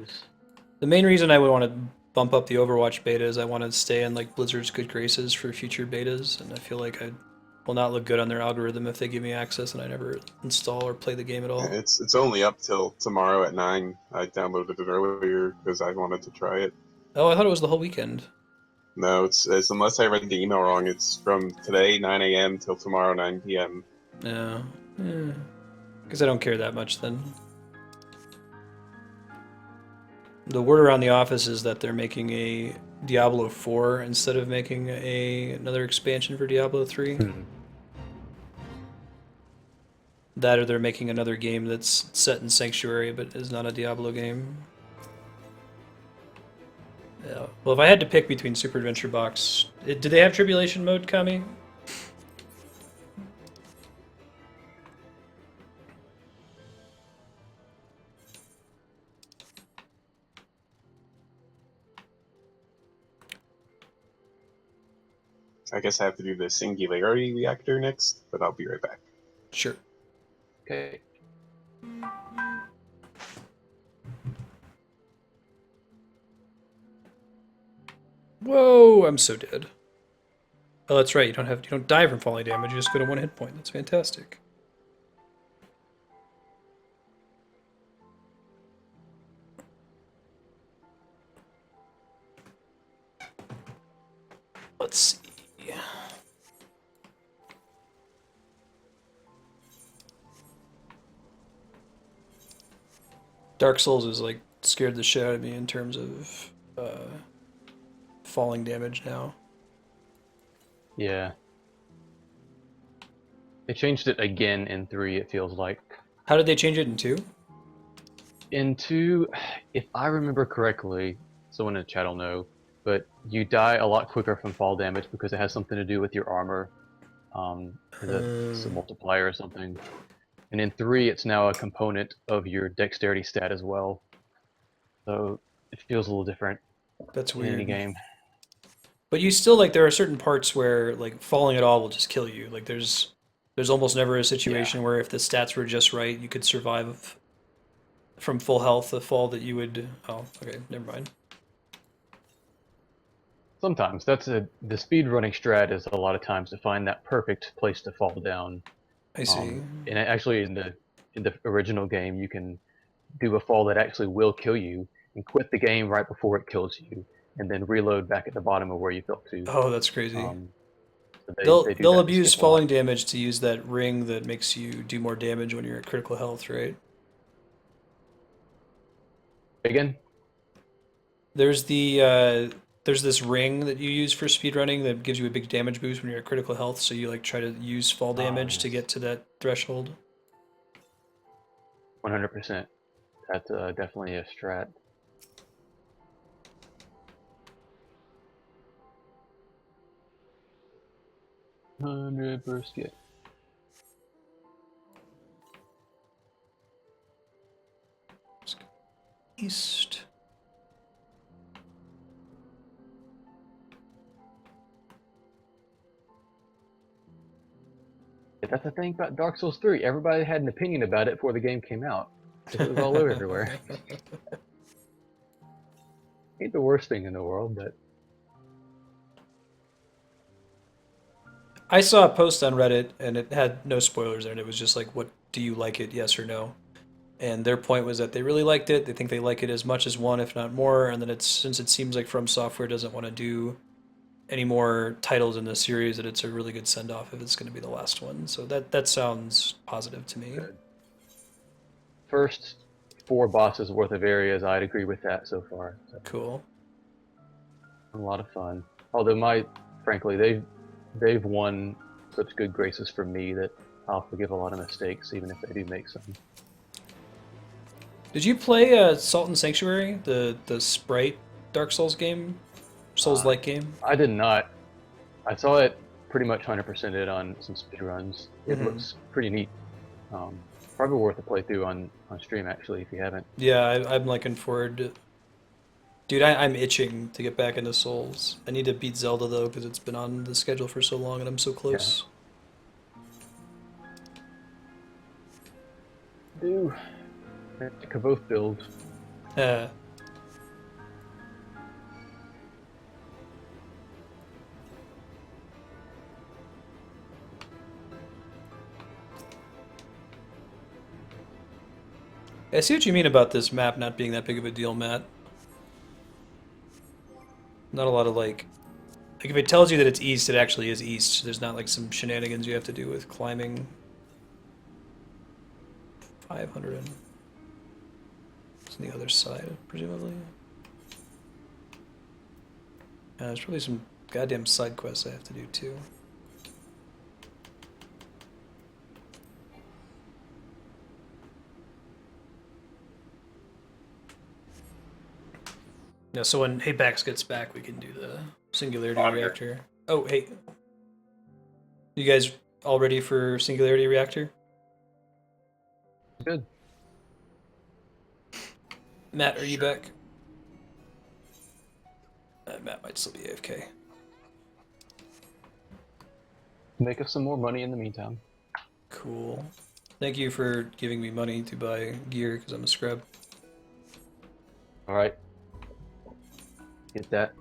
The main reason I would want to bump up the Overwatch beta is I want to stay in like Blizzard's good graces for future betas, and I feel like I will not look good on their algorithm if they give me access and I never install or play the game at all. Yeah, it's only up till tomorrow at 9. I downloaded it earlier because I wanted to try it. Oh, I thought it was the whole weekend. No, it's unless I read the email wrong, it's from today 9 a.m. till tomorrow 9 p.m. Yeah. Because I don't care that much then. The word around the office is that they're making a Diablo 4 instead of making another expansion for Diablo 3. That or they're making another game that's set in Sanctuary but is not a Diablo game. Yeah. Well, if I had to pick between Super Adventure Box, do they have Tribulation mode, Kami? I guess I have to do the Singularity Reactor next, but I'll be right back. Sure. Okay. Whoa, I'm so dead. Oh, that's right. You don't die from falling damage. You just go to 1 hit point. That's fantastic. Let's see. Dark Souls is like scared the shit out of me in terms of falling damage now. Yeah. They changed it again in 3, it feels like. How did they change it in 2? In 2, if I remember correctly, someone in the chat will know, but you die a lot quicker from fall damage because it has something to do with your armor. It's a multiplier or something. And in 3, it's now a component of your dexterity stat as well. So it feels a little different That's in weird. any game. But you still like there are certain parts where like falling at all will just kill you. Like there's almost never a situation where if the stats were just right, you could survive from full health a fall that you would. Oh, okay, never mind. Sometimes the speedrunning strat is a lot of times to find that perfect place to fall down. I see. And actually, in the original game, you can do a fall that actually will kill you and quit the game right before it kills you, and then reload back at the bottom of where you fell to. Oh, that's crazy. So they do They'll that to abuse skip a lot. falling damage to use that ring that makes you do more damage when you're at critical health, right? Again, There's there's this ring that you use for speedrunning that gives you a big damage boost when you're at critical health, so you like try to use fall damage to yes. get to that threshold. 100%. That's definitely a strat. $100 skip. East. That's the thing about Dark Souls 3. Everybody had an opinion about it before the game came out. It was all over everywhere. Ain't the worst thing in the world, but I saw a post on Reddit and it had no spoilers there, and it was just like, "What do you like it? Yes or no?" And their point was that they really liked it. They think they like it as much as 1, if not more. And then since it seems like From Software doesn't want to do any more titles in the series, that it's a really good send off if it's going to be the last one. So that sounds positive to me. good. First 4 bosses worth of areas, I'd agree with that so far. So, Cool. a lot of fun. Although frankly, they've won such good graces from me that I'll forgive a lot of mistakes, even if they do make some. Did you play Salt and Sanctuary, the Sprite Dark Souls game, Souls-like game? I did not. I saw it pretty much 100%ed on some speedruns. It Mhm. looks pretty neat. Probably worth a playthrough on stream, actually, if you haven't. Yeah, I'm looking forward to. Dude, I'm itching to get back into Souls. I need to beat Zelda though, because it's been on the schedule for so long, and I'm so close. Do could both build. Yeah. I see what you mean about this map not being that big of a deal, Matt. Not a lot of like if it tells you that it's east, it actually is east. There's not like some shenanigans you have to do with climbing 500 and it's on the other side, presumably. There's probably some goddamn side quests I have to do too. Yeah, so when Haypax gets back, we can do the Singularity I'm here. Reactor. Oh, hey. You guys all ready for Singularity Reactor? Good. Matt, are you back? Matt might still be AFK. Make us some more money in the meantime. Cool. Thank you for giving me money to buy gear, because I'm a scrub. Alright. Get that.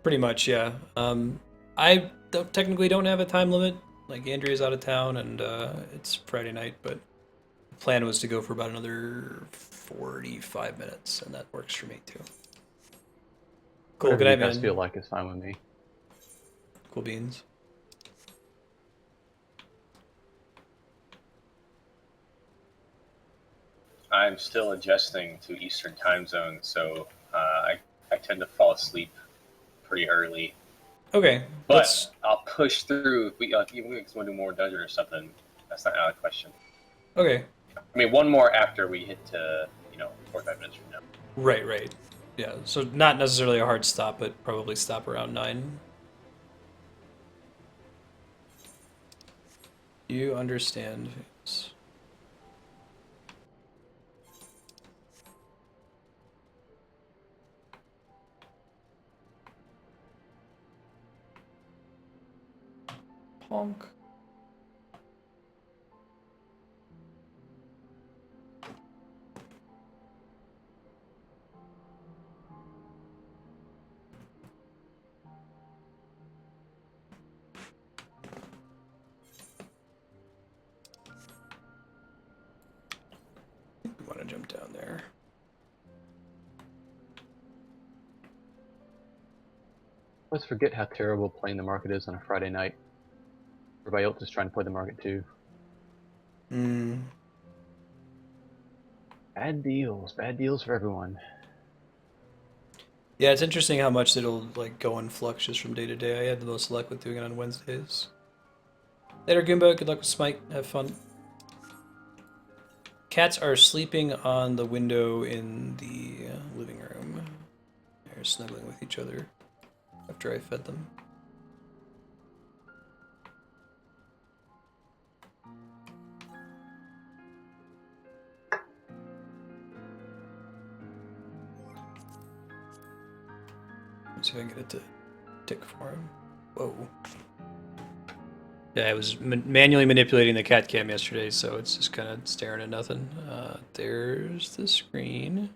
Pretty much, yeah. I technically don't have a time limit. Like, Andrea's out of town, and it's Friday night, but the plan was to go for about another 45 minutes, and that works for me, too. Cool, Whatever good night, you guys man. feel like is fine with me. Cool beans. I'm still adjusting to Eastern time zone, so I tend to fall asleep pretty early. Okay, But let's... I'll push through. If we want to do more dungeon or something, that's not out of the question. Okay, I mean, one more after we hit to 45 minutes from now. right. Yeah, so not necessarily a hard stop, but probably stop around 9. You understand. Yes. Honk. We want to jump down there. Let's forget how terrible playing the market is on a Friday night. Everybody else is trying to play the market too. Bad deals for everyone. Yeah, it's interesting how much it'll like go in flux just from day to day. I had the most luck with doing it on Wednesdays. Later, Goomba. Good luck with Smite. Have fun. Cats are sleeping on the window in the living room. They're snuggling with each other after I fed them. Let's see if I can get it to tick for him. Whoa. Yeah, I was manually manipulating the cat cam yesterday, so it's just kind of staring at nothing. There's the screen.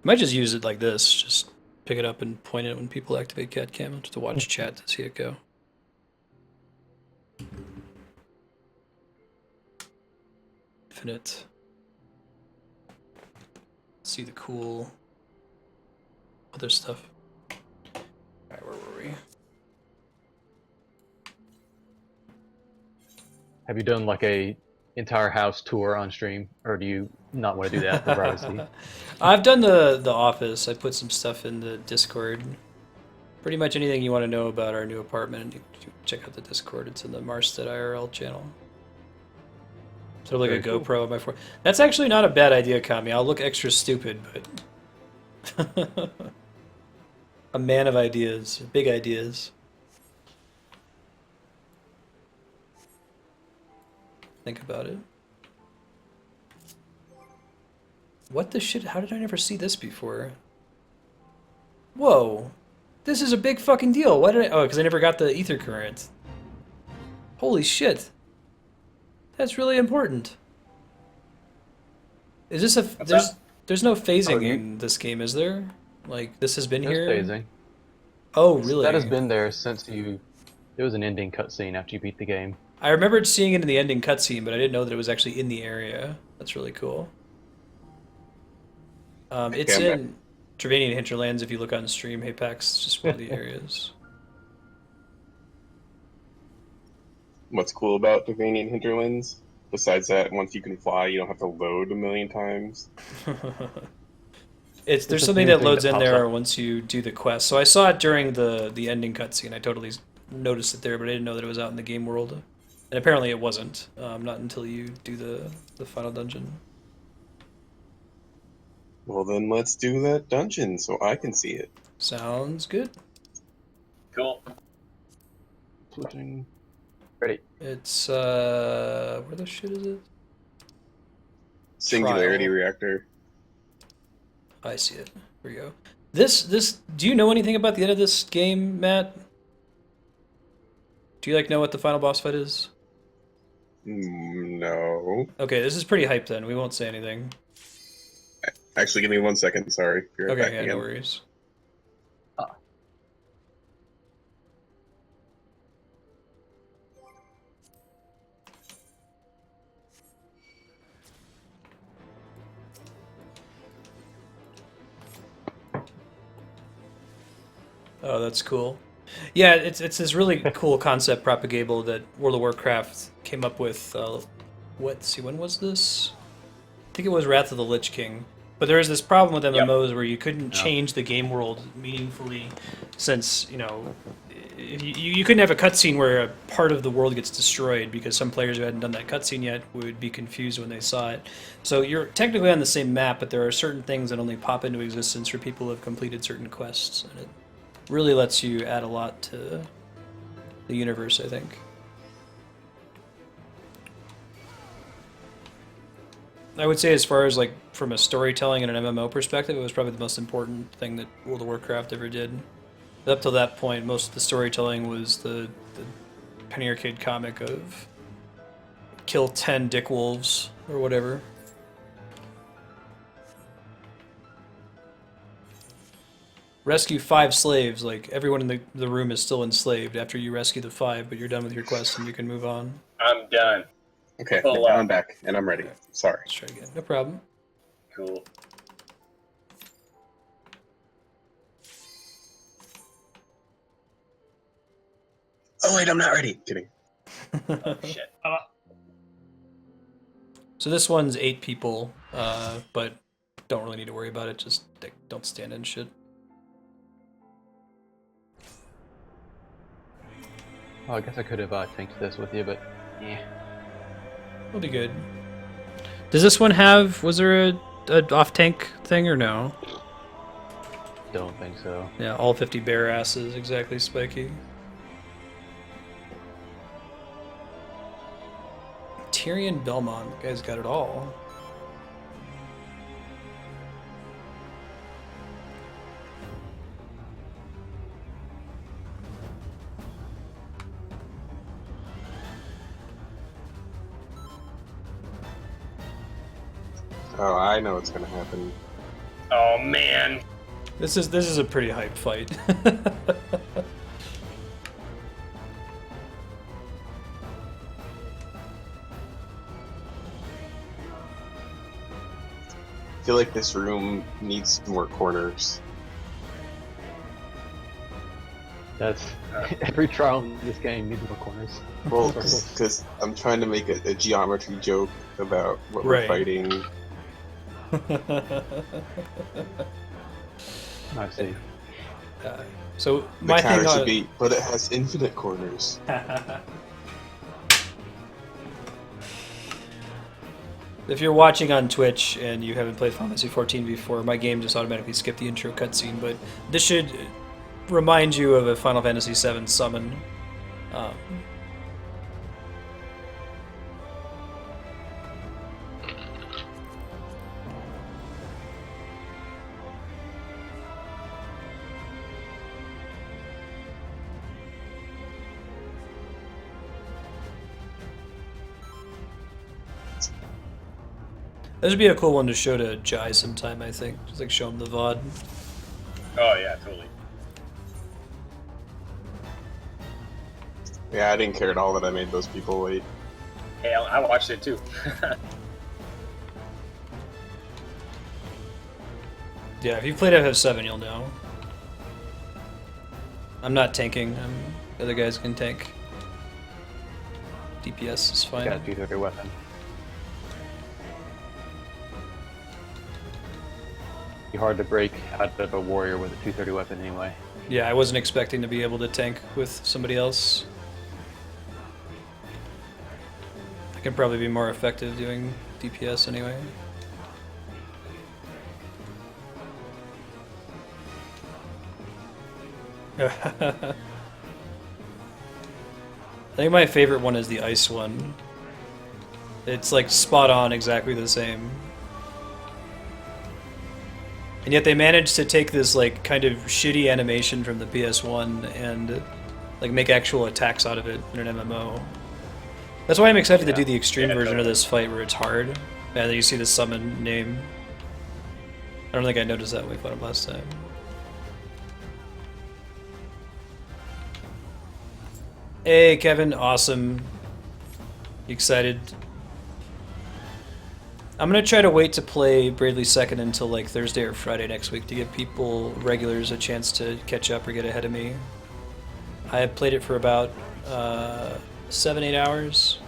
Might just use it like this. Just pick it up and point it when people activate cat cam, just to watch chat to see it go. Infinite. See the cool other stuff. Alright, where were we? Have you done like a entire house tour on stream, or do you not want to do that for privacy? I've done the office. I put some stuff in the Discord. Pretty much anything you want to know about our new apartment, you check out the Discord. It's in the Marstead IRL channel. Sort of like a Very GoPro on my phone. That's actually not a bad idea, Kami. I'll look extra stupid, but a man of ideas, big ideas. Think about it. What the shit? How did I never see this before? Whoa. This is a big fucking deal. Why did I... Oh, because I never got the ether current. Holy shit. That's really important. Is this a... There's no phasing in this game, is there? Like, this has been here? There's phasing. Oh, really? That has been there since you... There was an ending cutscene after you beat the game. I remembered seeing it in the ending cutscene, but I didn't know that it was actually in the area. That's really cool. It's in Trevanian Hinterlands. If you look on stream, Haypax, it's just one of the areas. What's cool about Devanian Hinterlands? Besides that, once you can fly, you don't have to load a million times. There's a something new that thing loads that in pops there up. once you do the quest. So I saw it during the ending cutscene. I totally noticed it there, but I didn't know that it was out in the game world. And apparently it wasn't. Not until you do the final dungeon. Well, then let's do that dungeon so I can see it. Sounds good. Cool. Flipping. Ready. It's where the shit is it? Singularity Trial. reactor. I see it. Here we go. This. Do you know anything about the end of this game, Matt? Do you like know what the final boss fight is? No. Okay, this is pretty hype then. We won't say anything. Actually, give me 1 second. Sorry. Be right back Okay, yeah, again. no worries. Oh, that's cool. Yeah, it's this really cool concept propagable that World of Warcraft came up with. When was this? I think it was Wrath of the Lich King. But there was this problem with MMOs where you couldn't change the game world meaningfully, since you couldn't have a cutscene where a part of the world gets destroyed because some players who hadn't done that cutscene yet would be confused when they saw it. So you're technically on the same map, but there are certain things that only pop into existence for people who have completed certain quests, and it really lets you add a lot to the universe, I think. I would say, as far as like from a storytelling and an MMO perspective, it was probably the most important thing that World of Warcraft ever did. Up till that point, most of the storytelling was the Penny Arcade comic of kill 10 dick wolves or whatever. Rescue 5 slaves. Like, everyone in the room is still enslaved after you rescue the 5, but you're done with your quest and you can move on. I'm done. Okay, Oh, now I'm back, and I'm ready. Sorry. Let's try again. No problem. Cool. Oh, wait, I'm not ready. Kidding. Oh, shit. So this one's 8 people, but don't really need to worry about it. Just don't stand in shit. Oh, I guess I could have tanked this with you, but yeah. It'll be good. Does this one have... Was there a off-tank thing or no? Don't think so. Yeah, all 50 bare asses, exactly, Spiky. Tyrion Belmont, the guy's got it all. Oh, I know what's gonna happen. Oh, man. This is a pretty hype fight. I feel like this room needs more corners. That's every trial in this game needs more corners. Well, because I'm trying to make a geometry joke about what we're Right. fighting. I see. So The my counter thing should on be, but it has infinite corners. if you're watching on Twitch and you haven't played Final Fantasy 14 before, my game just automatically skipped the intro cutscene, but this should remind you of a Final Fantasy 7 summon. This would be a cool one to show to Jai sometime, I think. Just like show him the VOD. Oh, yeah, totally. Yeah, I didn't care at all that I made those people wait. Hey, I watched it too. Yeah, if you've played FF7, you'll know. I'm not tanking. The other guys can tank. DPS is fine. Got a 230 weapon. Be hard to break out of a warrior with a 230 weapon anyway. Yeah, I wasn't expecting to be able to tank with somebody else. I can probably be more effective doing DPS anyway. I think my favorite one is the ice one. It's like spot on, exactly the same. And yet they managed to take this like kind of shitty animation from the PS1 and like make actual attacks out of it in an MMO. That's why I'm excited to do the extreme version of this fight where it's hard. And then you see the summon name. I don't think I noticed that when we fought him last time. Hey Kevin, awesome. You excited? I'm gonna try to wait to play Bravely Second until like Thursday or Friday next week to give people regulars a chance to catch up or get ahead of me. I have played it for about 7-8 hours.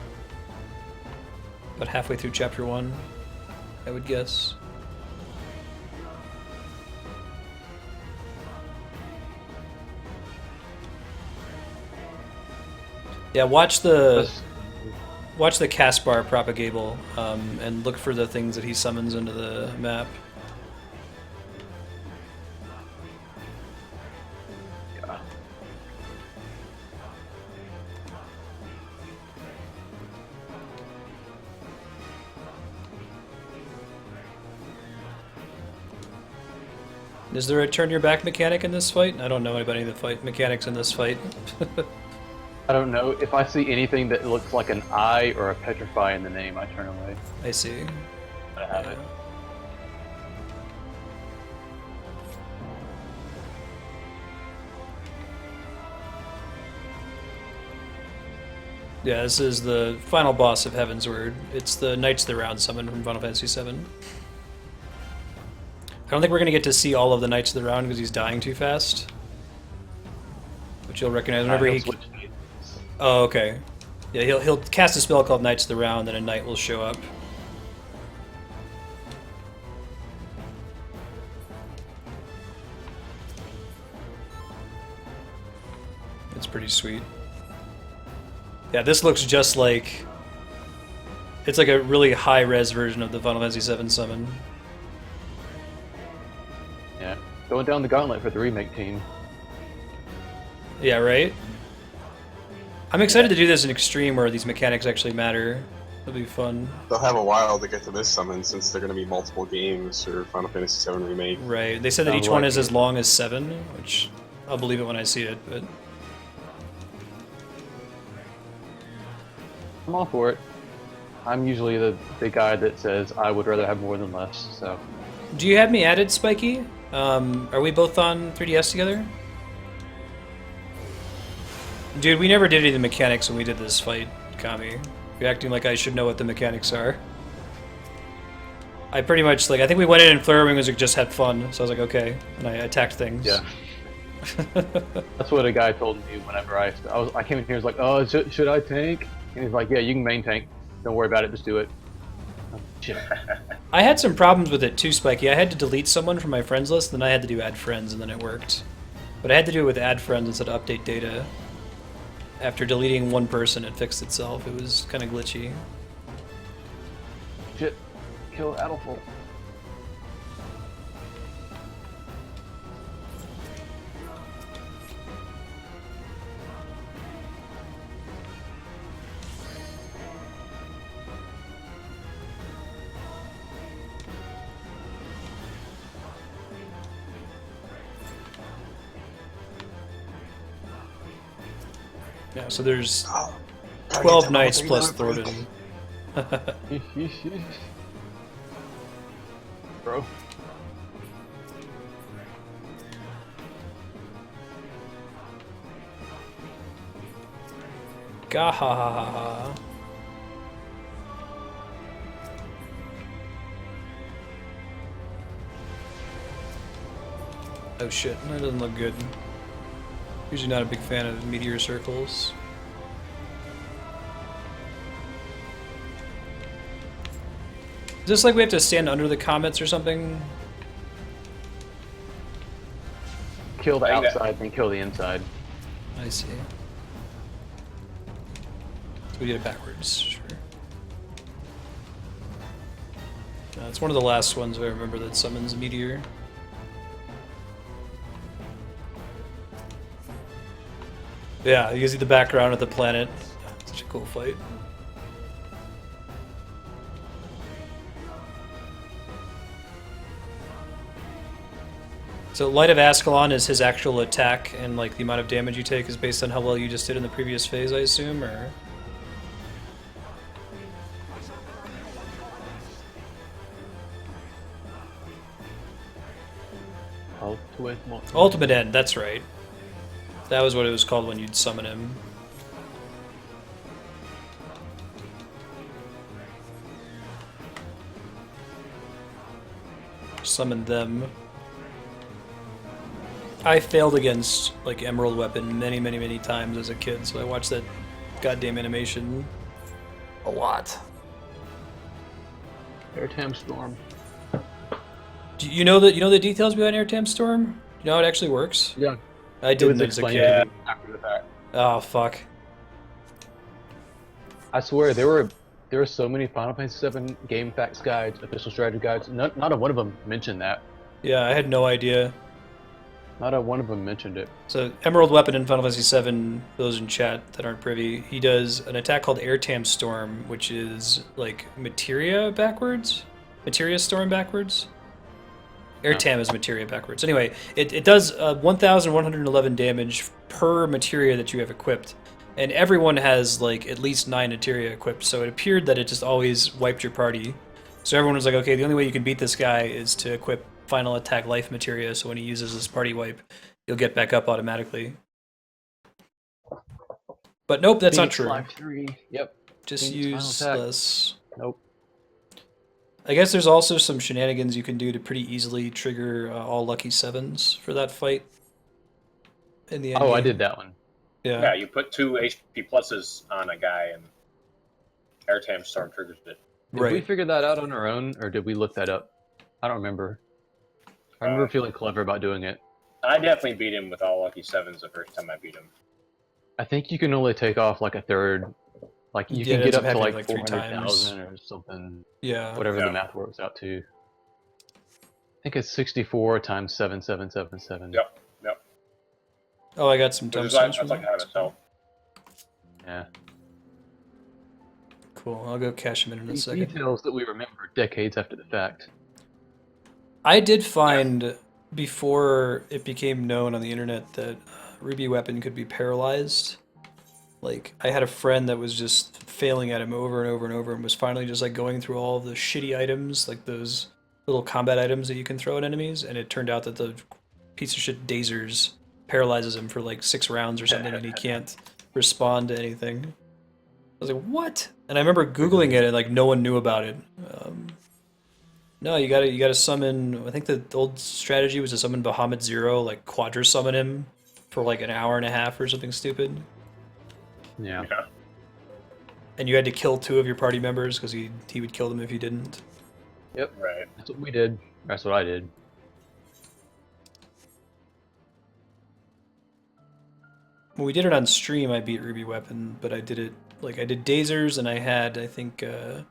About halfway through chapter 1, I would guess. Yeah, watch the Caspar propagable and look for the things that he summons into the map. Yeah. Is there a turn your back mechanic in this fight? I don't know about any of the fight mechanics in this fight. I don't know. If I see anything that looks like an eye or a petrify in the name, I turn away. I see. I have it. Yeah, this is the final boss of Heavensward. It's the Knights of the Round summon from Final Fantasy VII. I don't think we're going to get to see all of the Knights of the Round because he's dying too fast. Which you'll recognize whenever he... Oh, okay. Yeah, he'll cast a spell called Knights of the Round, and a knight will show up. It's pretty sweet. Yeah, this looks just like... It's like a really high-res version of the Final Fantasy VII summon. Yeah. Going down the gauntlet for the remake team. Yeah, right? I'm excited to do this in Extreme where these mechanics actually matter. It'll be fun. They'll have a while to get to this summon since they're going to be multiple games for Final Fantasy VII Remake. Right. They said that each one is as long as 7, which I'll believe it when I see it, but... I'm all for it. I'm usually the guy that says I would rather have more than less, so... Do you have me added, Spiky? Are we both on 3DS together? Dude, we never did any of the mechanics when we did this fight, Kami. You're acting like I should know what the mechanics are. I pretty much, like, I think we went in and Flare Wing was like, just had fun, so I was like, okay. And I attacked things. Yeah. That's what a guy told me whenever I came in here, was like, oh, should I tank? And he's like, yeah, you can main tank. Don't worry about it, just do it. Oh, shit. I had some problems with it too, Spiky. I had to delete someone from my friends list, then I had to do add friends, and then it worked. But I had to do it with add friends instead of update data. After deleting one person, it fixed itself. It was kind of glitchy. Shit. Kill Adelful. Yeah, so there's 12 knights plus Thornton. Bro. Gahahaha. Oh shit, that doesn't look good. Usually not a big fan of meteor circles. Is this like we have to stand under the comets or something? Kill the outside, then kill the inside. I see. So we did it backwards, sure. It's one of the last ones I remember that summons a meteor. Yeah, you can see the background of the planet. Such a cool fight. So Light of Ascalon is his actual attack, and like the amount of damage you take is based on how well you just did in the previous phase, I assume, or... Ultimate End, that's right. That was what it was called when you'd summon him. Summon them. I failed against like Emerald Weapon many times as a kid, so I watched that goddamn animation a lot. Airtam Storm. Do you know the details behind Airtam Storm? You know how it actually works? Yeah. I didn't as a kid. After the fact. Oh fuck. I swear there were so many Final Fantasy VII game facts guides, official strategy guides. Not a one of them mentioned that. Yeah, I had no idea. Not a one of them mentioned it. So Emerald Weapon in Final Fantasy VII, those in chat that aren't privy, he does an attack called Airtam Storm, which is like Materia backwards? Materia Storm backwards? Airtam is Materia backwards. Anyway, it does 1,111 damage per Materia that you have equipped. And everyone has like at least 9 Materia equipped, so it appeared that it just always wiped your party. So everyone was like, okay, the only way you can beat this guy is to equip Final Attack Life Materia, so when he uses his party wipe, you'll get back up automatically. But nope, that's not true. Life 3. Yep. Just Phoenix Final Attack. useless. Nope. I guess there's also some shenanigans you can do to pretty easily trigger all lucky 7s for that fight. In the end. Oh, I did that one. Yeah. Yeah, you put 2 HP pluses on a guy, and Airtam Storm triggers it. Did we Right. figure that out on our own, or did we look that up? I don't remember. I remember feeling clever about doing it. I definitely beat him with all lucky 7s the first time I beat him. I think you can only take off like a third. Like you Yeah, can it get ends up up to happening like like 3 400,000 or something. Yeah. Whatever Yeah. the math works out to. I think it's 64 times 7777. Yep. Oh, I got some Which dumb is like, stones that's from like how to tell. Yeah. Cool. I'll go cash him in a These second. details that we remember decades after the fact. I did find before it became known on the internet that Ruby Weapon could be paralyzed. Like, I had a friend that was just failing at him over and over and over and was finally just like going through all of the shitty items, like those little combat items that you can throw at enemies, and it turned out that the piece of shit Dazers paralyzes him for like 6 rounds or something and he can't respond to anything. I was like, what? And I remember Googling it and like no one knew about it. No, you gotta summon. I think the old strategy was to summon Bahamut Zero, like quadra summon him for like an hour and a half or something stupid. Yeah. Yeah. And you had to kill 2 of your party members because he would kill them if you didn't. Yep. Right. That's what we did. That's what I did. When we did it on stream, I beat Ruby Weapon, but I did it like I did Dazers and I had I think I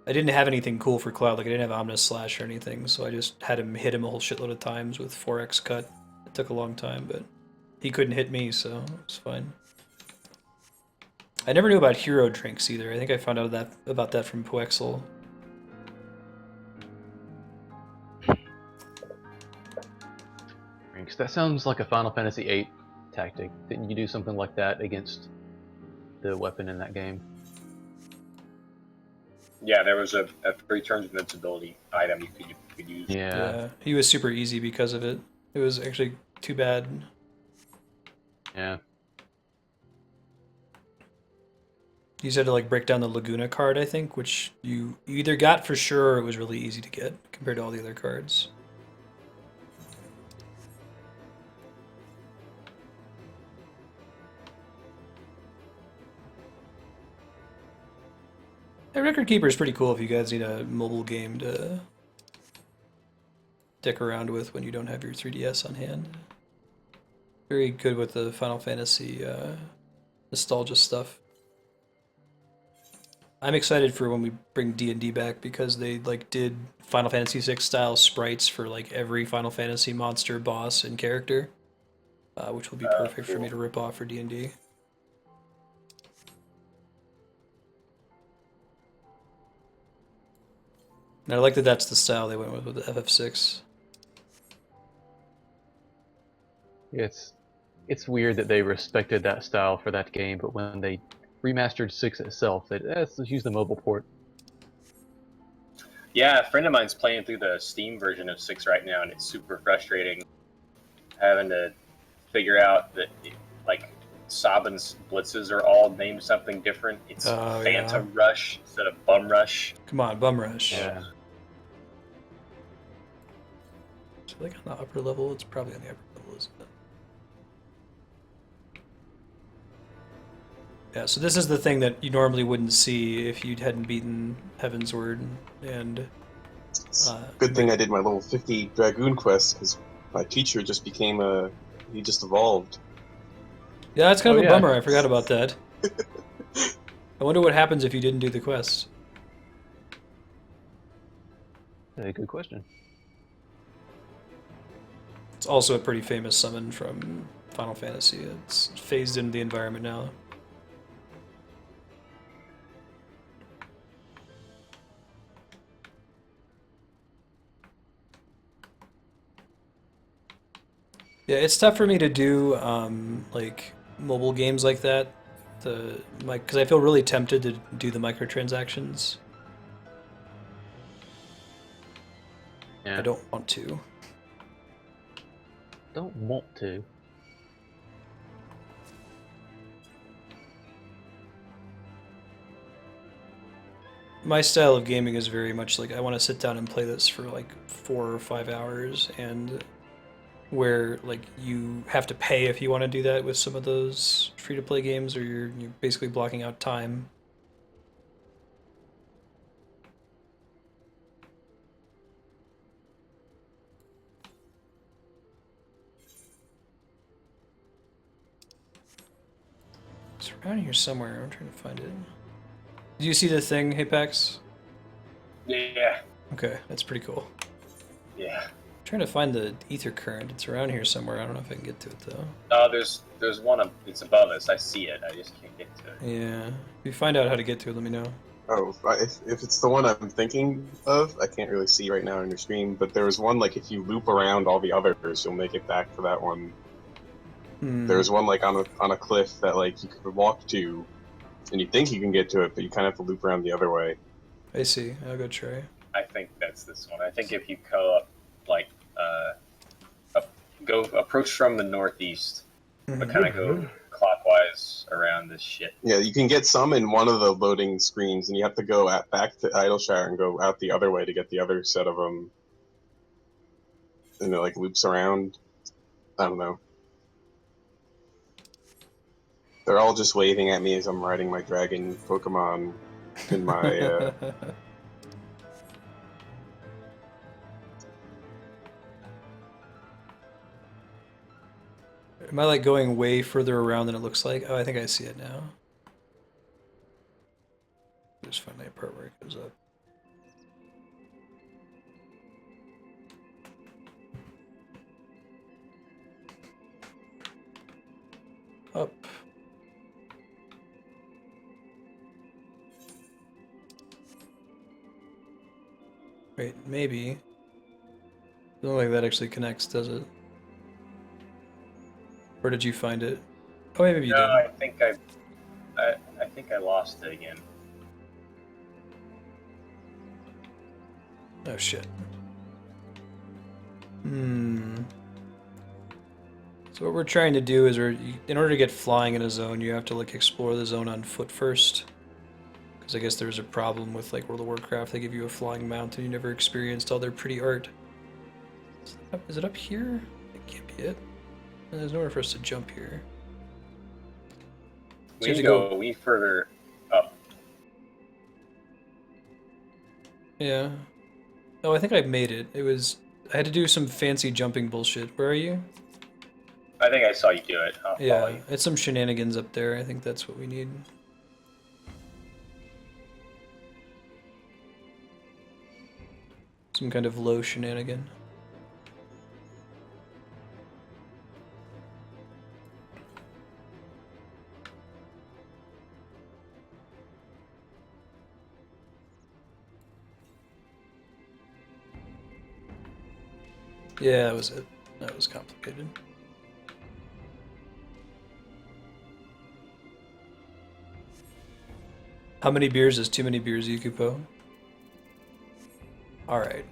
didn't have anything cool for Cloud. Like I didn't have Omnis Slash or anything, so I just had him hit him a whole shitload of times with 4x cut. It took a long time, but he couldn't hit me, so it was fine. I never knew about hero drinks either. I think I found out about that from Poexel. That sounds like a Final Fantasy VIII tactic. Didn't you do something like that against the weapon in that game? Yeah, there was a 3 turns invincibility item you could use. Yeah. He was super easy because of it. It was actually too bad. Yeah. You just had to like break down the Laguna card, I think, which you either got for sure or it was really easy to get compared to all the other cards. Hey, Record Keeper is pretty cool if you guys need a mobile game to dick around with when you don't have your 3DS on hand. Very good with the Final Fantasy nostalgia stuff. I'm excited for when we bring D&D back because they like did Final Fantasy VI style sprites for like every Final Fantasy monster, boss, and character, which will be perfect for me to rip off for D&D. And I like that that's the style they went with the FF6. It's weird that they respected that style for that game, but when they remastered 6 itself, let's just use the mobile port. Yeah, a friend of mine's playing through the Steam version of 6 right now, and it's super frustrating having to figure out that, like, Sabin's blitzes are all named something different. It's Phantom Rush instead of Bum Rush. Come on, Bum Rush. Yeah. So like on the upper level, it's probably on the upper level, isn't it? Yeah, so this is the thing that you normally wouldn't see if you hadn't beaten Heavensward, and good thing I did my level 50 Dragoon quest, because my teacher just became he just evolved. yeah, that's kind of a bummer. I forgot about that. I wonder what happens if you didn't do the quest. Good question. It's also a pretty famous summon from Final Fantasy. It's phased into the environment now. Yeah, it's tough for me to do like mobile games like that. Because I feel really tempted to do the microtransactions. Yeah. I don't want to. Don't want to. My style of gaming is very much like I want to sit down and play this for like 4 or 5 hours, and where like you have to pay if you want to do that with some of those free-to-play games, or you're basically blocking out time. It's around here somewhere. I'm trying to find it. Did you see the thing, Apex? Yeah. Okay, that's pretty cool. Yeah. I'm trying to find the ether current. It's around here somewhere. I don't know if I can get to it though. Oh, there's one. It's above us. I see it. I just can't get to it. Yeah. If you find out how to get to it, let me know. Oh, if it's the one I'm thinking of, I can't really see right now on your screen, but there was one, like, if you loop around all the others, you'll make it back to that one. There's one, like, on a cliff that, like, you could walk to, and you think you can get to it, but you kind of have to loop around the other way. I see. I'll go try. I think that's this one. I think if you go up, like, go approach from the northeast, but kind of go clockwise around this shit. Yeah, you can get some in one of the loading screens, and you have to go back to Idleshire and go out the other way to get the other set of them. And it, like, loops around. I don't know. They're all just waving at me as I'm riding my dragon Pokemon in my... Am I like going way further around than it looks like? Oh, I think I see it now. Just find that part where it goes up. Up. Wait, maybe. Doesn't look like that actually connects, does it? Where did you find it? Oh, maybe you No, did. I think I lost it again. Oh shit. So what we're trying to do is, in order to get flying in a zone, you have to like explore the zone on foot first. Because I guess there's a problem with like World of Warcraft. They give you a flying mount and you never experienced all their pretty art. Is it up here? It can't be it. There's nowhere for us to jump here. We need to go a wee further up. Yeah. Oh, I think I made it. I had to do some fancy jumping bullshit. Where are you? I think I saw you do it. I'll follow Yeah, you. it's some shenanigans up there. I think that's what we need. Some kind of low shenanigan. Yeah, that was it. That was complicated. How many beers is too many beers, Yukupo? Alright,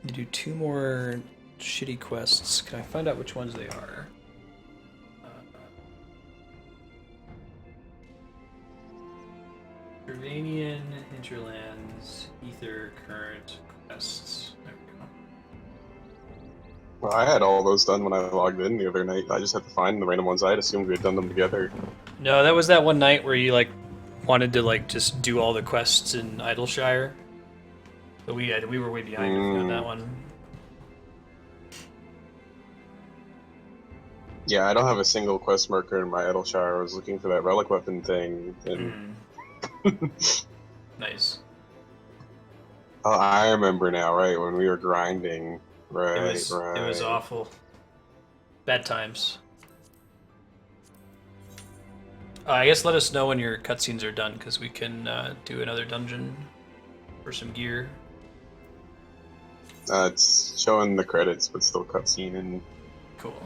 you do 2 more shitty quests. Can I find out which ones they are? Irvanian, Hinterlands, Ether, Current, Quests. There we go. Well, I had all those done when I logged in the other night. I just had to find the random ones. I had assumed we had done them together. No, that was that one night where you like wanted to like just do all the quests in Idleshire. But we were way behind on that one. Yeah, I don't have a single quest marker in my Edelshire. I was looking for that relic weapon thing, and Nice. oh, I remember now. Right when we were grinding, right, It was awful. Bad times. I guess let us know when your cutscenes are done, because we can do another dungeon for some gear. It's showing the credits, but still cutscene and. Cool.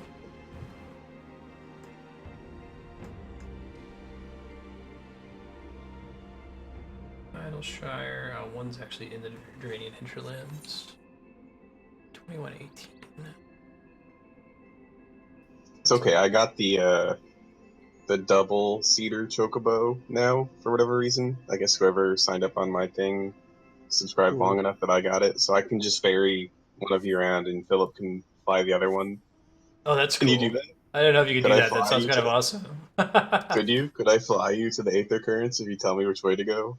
Idleshire. One's actually in the Duranian Hinterlands. 2118. It's okay. I got the double cedar chocobo now for whatever reason. I guess whoever signed up on my thing subscribed long enough that I got it, so I can just ferry one of you around, and Philip can fly the other one. Oh, that's Can cool. you do that? I don't know if you could Could do I that. That fly sounds you kind to of awesome. Could you? Could I fly you to the Aether Currents if you tell me which way to go?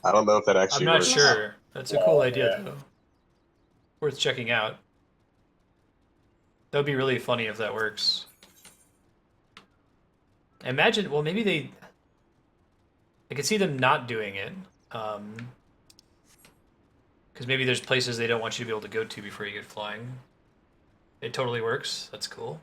I don't know if that I'm actually not works. sure. That's a cool idea, yeah. though. Worth checking out. That would be really funny if that works. Imagine, well, maybe they... I could see them not doing it. Because maybe there's places they don't want you to be able to go to before you get flying. It totally works. That's cool.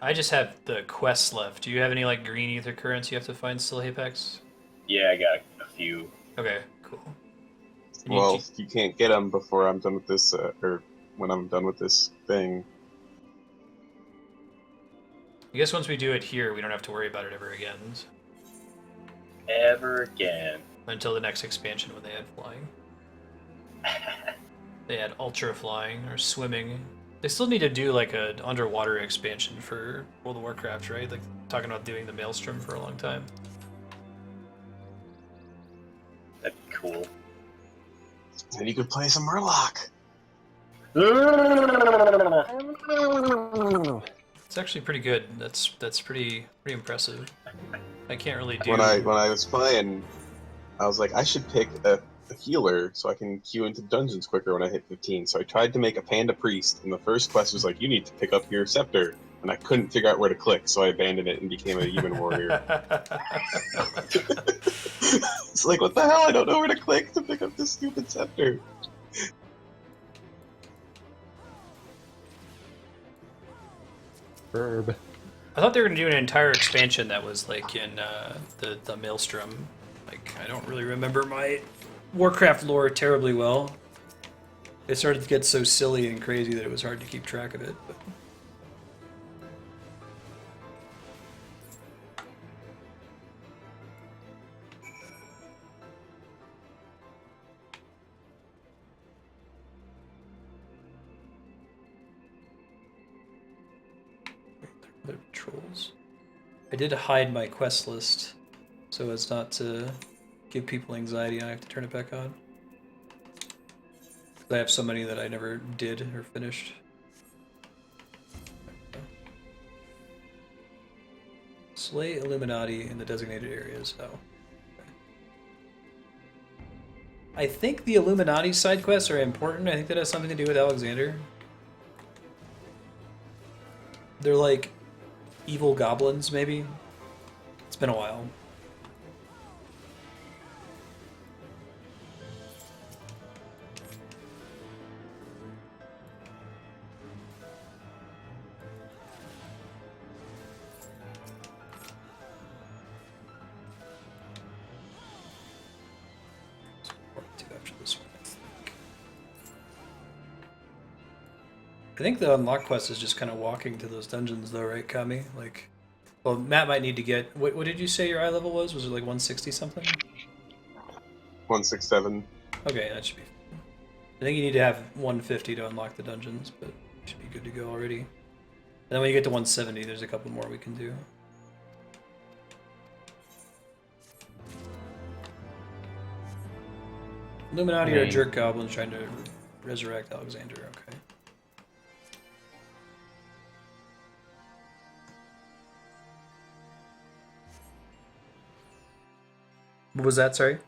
I just have the quests left. Do you have any like green ether currents you have to find still, Apex? Yeah, I got a few. Okay, cool. And Well, you can't get them before I'm done with this, or when I'm done with this thing. I guess once we do it here, we don't have to worry about it ever again. Ever again. Until the next expansion when they add flying. They add ultra flying or swimming. They still need to do like an underwater expansion for World of Warcraft, right? Like talking about doing the Maelstrom for a long time. That'd be cool. And you could play some Murloc. It's actually pretty good. That's pretty impressive. I can't really do. When I was playing, I was like, I should pick a healer so I can queue into dungeons quicker when I hit 15. So I tried to make a panda priest, and the first quest was like, you need to pick up your scepter, and I couldn't figure out where to click, so I abandoned it and became a human warrior. It's like, what the hell? I don't know where to click to pick up this stupid scepter. Verb. I thought they were going to do an entire expansion that was like in the Maelstrom. Like, I don't really remember my Warcraft lore terribly well. It started to get so silly and crazy that it was hard to keep track of it. But... Other patrols. I did hide my quest list so as not to give people anxiety. I have to turn it back on. I have so many that I never did or finished. Slay Illuminati in the designated areas. Oh. I think the Illuminati side quests are important. I think that has something to do with Alexander. They're like evil goblins, maybe. It's been a while. After this one, I think the unlock quest is just kind of walking to those dungeons, though, right, Kami? Like, well, Matt might need to get. What did you say your eye level was? Was it like 160 something? 167. Okay, that should be. I think you need to have 150 to unlock the dungeons, but you should be good to go already. And then when you get to 170, there's a couple more we can do. Illuminati are jerk goblins trying to resurrect Alexander. Okay. What was that? Sorry.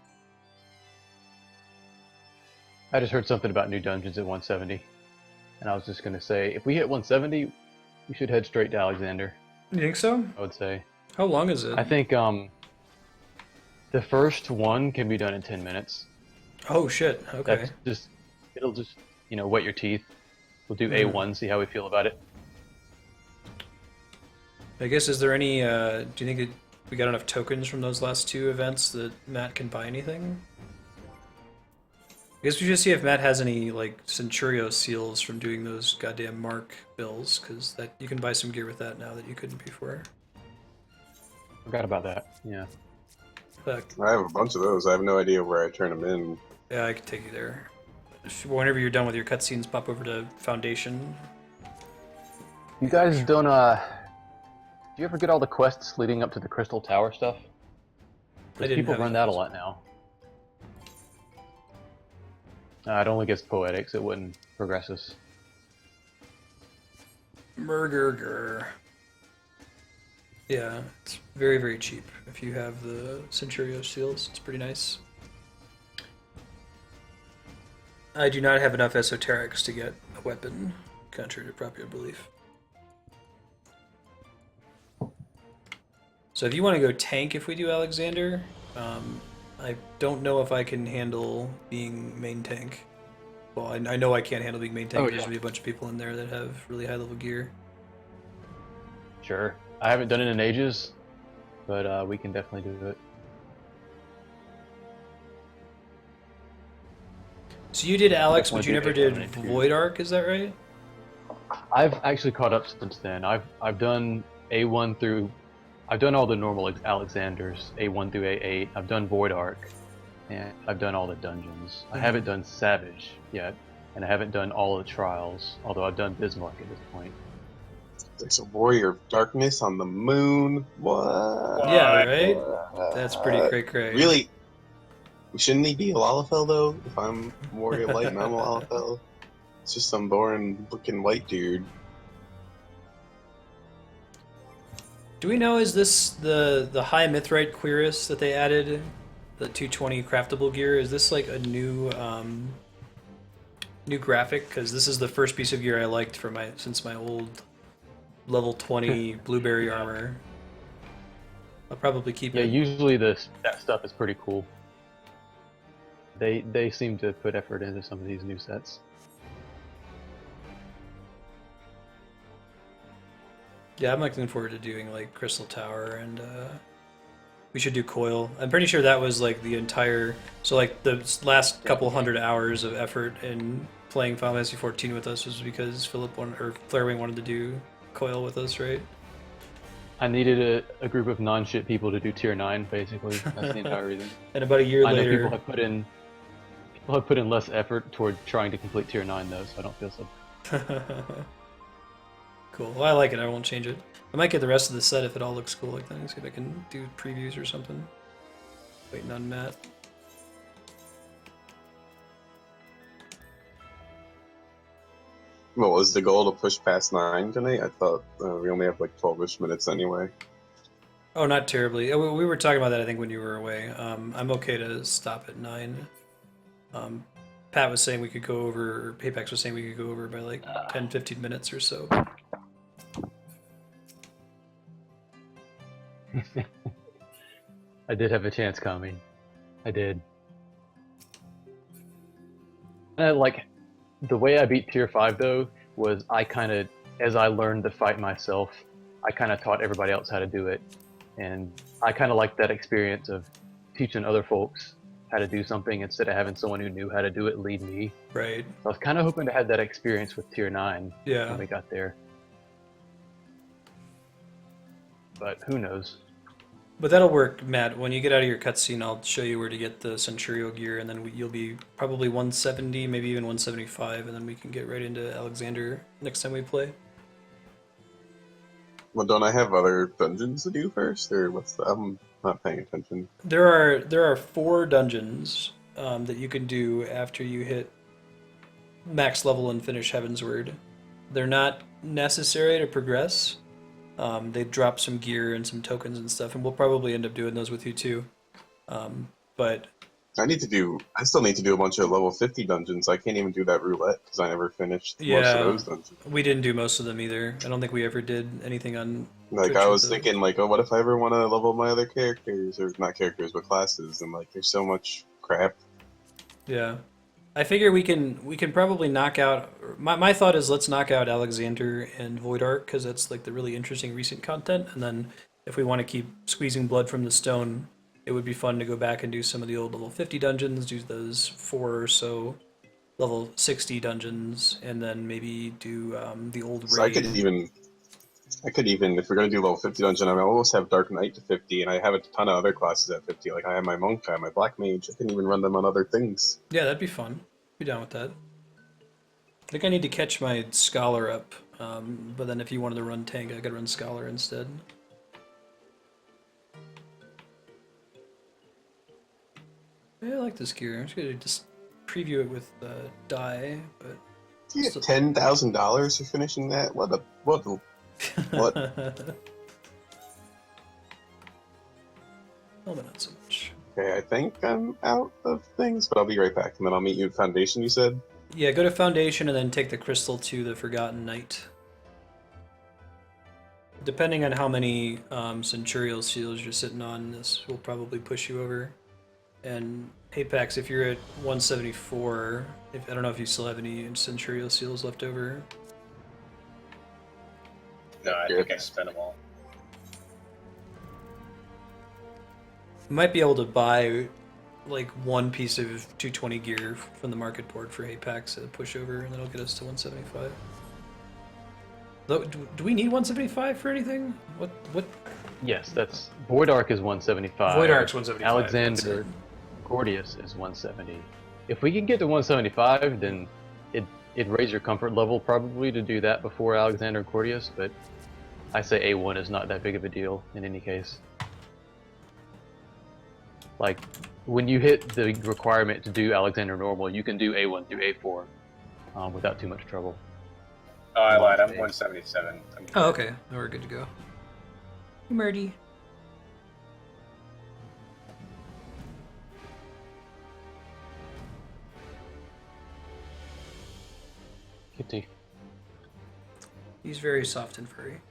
I just heard something about new dungeons at 170, and I was just gonna say, if we hit 170, we should head straight to Alexander. You think so? I would say. How long is it? I think the first one can be done in 10 minutes. Oh shit! Okay. That's just, it'll just, wet your teeth. We'll do A1, see how we feel about it. I guess, is there any, do you think we got enough tokens from those last two events that Matt can buy anything? I guess we should see if Matt has any, like, Centurio seals from doing those goddamn Mark bills, because that you can buy some gear with that now that you couldn't before. Forgot about that, yeah. Fuck. I have a bunch of those. I have no idea where I turn them in. Yeah, I can take you there. Whenever you're done with your cutscenes, pop over to Foundation. You guys don't, do you ever get all the quests leading up to the Crystal Tower stuff? I didn't People have run those. that a lot now. It only gets poetics, it wouldn't progress us. Murger. Yeah, it's very, very cheap if you have the Centurio seals. It's pretty nice. I do not have enough esoterics to get a weapon, contrary to popular belief. So if you want to go tank if we do Alexander, I don't know if I can handle being main tank. Well, I know I can't handle being main tank. Oh, There's yeah. going to be a bunch of people in there that have really high level gear. Sure. I haven't done it in ages, but we can definitely do it. So you did Alex, but Definitely you never do did it. Void Arc, is that right? I've actually caught up since then. I've done A1 through... I've done all the normal Alexanders, A1 through A8. I've done Void Arc, and I've done all the dungeons. I haven't done Savage yet, and I haven't done all of the trials, although I've done Bismarck at this point. There's a warrior of darkness on the moon. What? Yeah, right? That's pretty cray-cray. Really? Shouldn't he be a Lalafell, though? If I'm warrior light and I'm a Lalafell? It's just some boring looking white dude. Do we know, is this the High Mithrite Cuirass that they added, the 220 craftable gear, is this like a new new graphic? Because this is the first piece of gear I liked for since my old level 20 blueberry armor. I'll probably keep Yeah, it. usually that stuff is pretty cool. They seem to put effort into some of these new sets. Yeah, I'm looking forward to doing like Crystal Tower, and we should do Coil. I'm pretty sure that was like the entire, so like the last couple hundred hours of effort in playing Final Fantasy XIV with us was because Flarewing wanted to do Coil with us, right? I needed a group of non-shit people to do tier 9, basically. That's the entire reason. And about a year I know later, people have put in less effort toward trying to complete tier 9 though, so I don't feel so. cool. Well, I like it. I won't change it. I might get the rest of the set if it all looks cool like that. See if I can do previews or something. Waiting on Matt. What was the goal to push past 9 tonight? I thought we only have like 12-ish minutes anyway. Oh, not terribly. We were talking about that, I think, when you were away. I'm okay to stop at 9. Pat was saying we could go over, or Papex was saying we could go over by like 10, 15 minutes or so. I did have a chance coming. I did. And like, the way I beat tier 5 though, was I kind of, as I learned to fight myself, I kind of taught everybody else how to do it. And I kind of liked that experience of teaching other folks how to do something instead of having someone who knew how to do it lead me. Right. So I was kind of hoping to have that experience with tier 9 Yeah. when we got there. But who knows? But that'll work, Matt. When you get out of your cutscene, I'll show you where to get the Centurial gear, and then you'll be probably 170, maybe even 175, and then we can get right into Alexander next time we play. Well, don't I have other dungeons to do first, or what's the? I'm not paying attention. There are 4 dungeons that you can do after you hit max level and finish Heavensward. They're not necessary to progress. They drop some gear and some tokens and stuff, and we'll probably end up doing those with you too. But I still need to do a bunch of level 50 dungeons. I can't even do that roulette because I never finished most of those dungeons. We didn't do most of them either. I don't think we ever did anything on. Like, Twitch I with was those. thinking, like, oh, what if I ever want to level my other characters, or not characters, but classes? And like, there's so much crap. Yeah, I figure we can probably knock out. My thought is let's knock out Alexander and Void Ark because that's like the really interesting recent content, and then if we want to keep squeezing blood from the stone, it would be fun to go back and do some of the old level 50 dungeons, do those 4 or so level 60 dungeons, and then maybe do the old So I raid. could even, if we're gonna do level 50 dungeon, I almost have Dark Knight to 50, and I have a ton of other classes at 50. Like, I have my monk, I have my black mage. I can even run them on other things. Yeah, that'd be fun. Be down with that. I think I need to catch my Scholar up, but then if you wanted to run tank, I could run Scholar instead. Yeah, I like this gear. I'm just gonna just preview it with die, but You get $10,000 for finishing that? What? Oh, but not so much. Okay, I think I'm out of things, but I'll be right back, and then I'll meet you at Foundation, you said? Yeah, go to Foundation and then take the crystal to the Forgotten Knight. Depending on how many Centurial seals you're sitting on, this will probably push you over. And Apex, if you're at 174, I don't know if you still have any Centurial seals left over. No, I think I spent them all. You might be able to buy like one piece of 220 gear from the market board for Apex to push over, and that'll get us to 175. Do we need 175 for anything? What? Yes, that's Void Ark is 175. Void Ark's 175. Alexander Gordius is 170. If we can get to 175, then it'd raise your comfort level probably to do that before Alexander Gordius, but I say A1 is not that big of a deal in any case. Like, when you hit the requirement to do Alexander Normal, you can do A1 through A4 without too much trouble. Oh, I lied. I'm 177. Oh, okay. Now we're good to go. Murdy. Kitty. He's very soft and furry.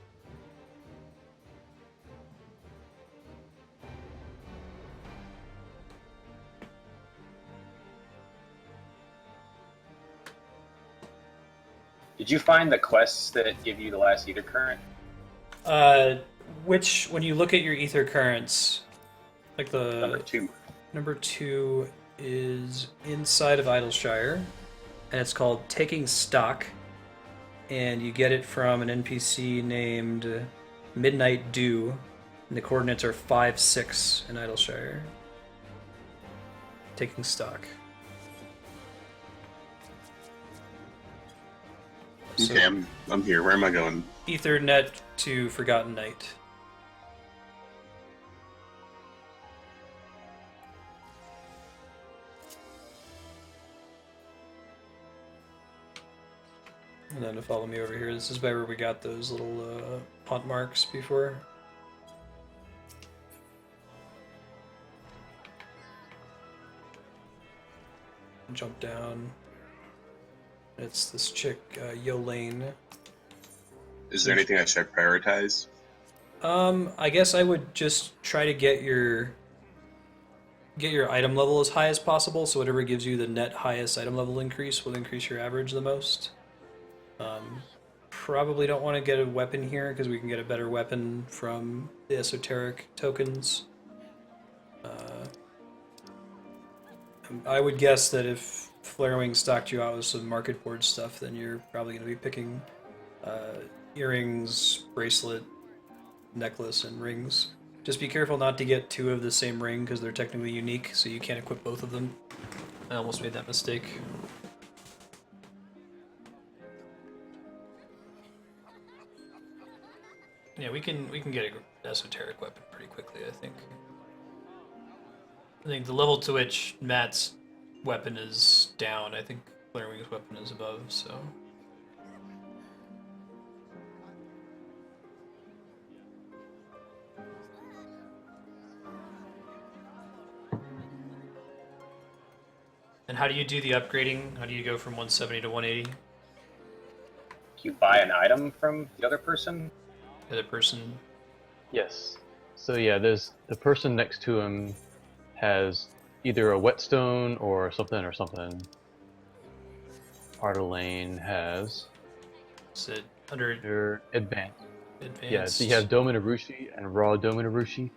Did you find the quests that give you the last ether current? When you look at your ether currents, like the Number 2 is inside of Idleshire, and it's called Taking Stock, and you get it from an NPC named Midnight Dew, and the coordinates are 5-6 in Idleshire. Taking Stock. Okay, I'm here. Where am I going? Ethernet to Forgotten Knight. And then to follow me over here, this is where we got those little haunt marks before. Jump down. It's this chick, Yolane. Is there anything I should prioritize? I guess I would just try to get your item level as high as possible. So whatever gives you the net highest item level increase will increase your average the most. Probably don't want to get a weapon here because we can get a better weapon from the esoteric tokens. I would guess that if Flarewing stocked you out with some market board stuff, then you're probably going to be picking earrings, bracelet, necklace, and rings. Just be careful not to get two of the same ring because they're technically unique, so you can't equip both of them. I almost made that mistake. Yeah, we can get an esoteric weapon pretty quickly, I think. I think the level to which Matt's weapon is down, I think Flarewing's weapon is above, so... And how do you do the upgrading? How do you go from 170 to 180? You buy an item from the other person? The other person... Yes. So yeah, there's the person next to him has either a whetstone or something or something. Ardelane has. Is it under Your advanced. advanced? Yeah, so you have Dominarushi and Raw Dominarushi.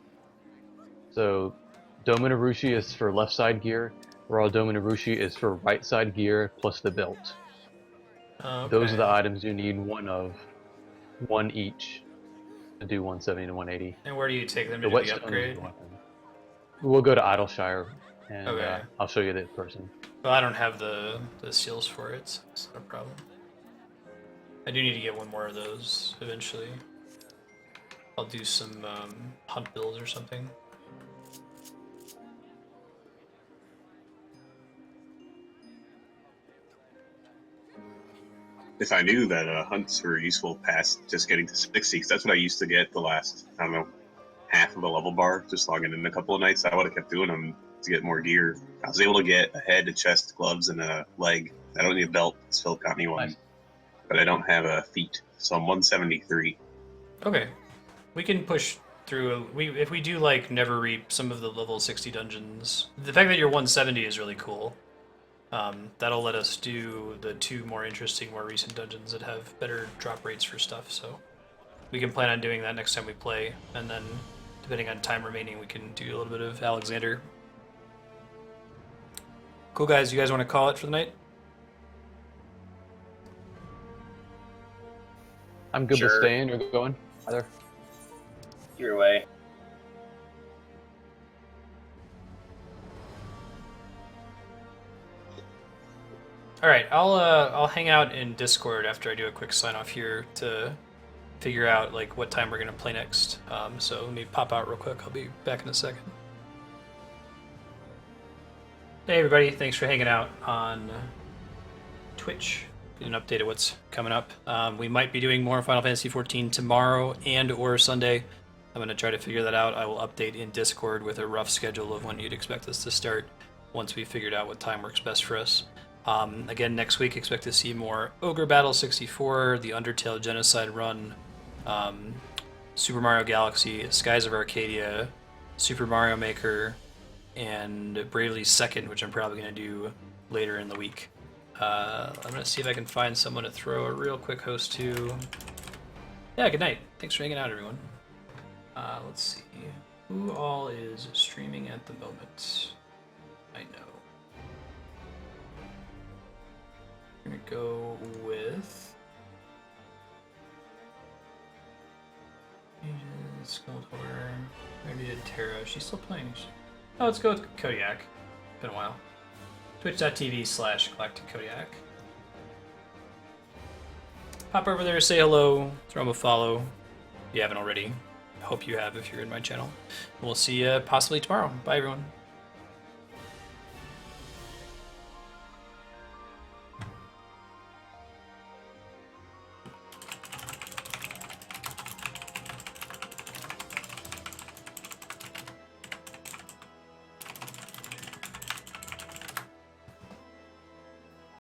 So Dominarushi is for left side gear, Raw Dominarushi is for right side gear plus the belt. Okay. Those are the items you need one each to do 170 to 180. And where do you take them to The do the whetstone is upgrade? the weapon. We'll go to Idleshire and Okay. I'll show you the person. Well, I don't have the seals for it, so it's not a problem. I do need to get one more of those eventually. I'll do some hunt builds or something. If I knew that hunts were useful past just getting to 60, 'cause that's what I used to get the last, I don't know, half of a level bar, just logging in a couple of nights, I would have kept doing them to get more gear. I was able to get a head, a chest, gloves, and a leg. I don't need a belt. Phil got me one. Nice. But I don't have a feet, so I'm 173. Okay, we can push through. If we do like Never Reap, some of the level 60 dungeons. The fact that you're 170 is really cool. That'll let us do the two more interesting, more recent dungeons that have better drop rates for stuff. So we can plan on doing that next time we play, and then depending on time remaining, we can do a little bit of Alexander. Cool, guys. You guys want to call it for the night? I'm good Sure. with staying. You're going? Either. Your way. All right, I'll hang out in Discord after I do a quick sign off here to figure out like what time we're gonna play next. So let me pop out real quick. I'll be back in a second. Hey everybody, thanks for hanging out on Twitch. Get an update of what's coming up. We might be doing more Final Fantasy XIV tomorrow and or Sunday. I'm gonna try to figure that out. I will update in Discord with a rough schedule of when you'd expect us to start once we figured out what time works best for us. Again, next week, expect to see more Ogre Battle 64, the Undertale Genocide Run, Super Mario Galaxy, Skies of Arcadia, Super Mario Maker, and Bravely Second, which I'm probably going to do later in the week. I'm going to see if I can find someone to throw a real quick host to. Yeah, good night. Thanks for hanging out, everyone. Let's see. Who all is streaming at the moment? I know. I'm gonna go with Skeletor. Maybe did Terra. She's still playing. Oh, let's go with Kodiak. Been a while. Twitch.tv/Galactic Kodiak. Hop over there, say hello, throw him a follow. If you haven't already. I hope you have if you're in my channel. We'll see you possibly tomorrow. Bye, everyone.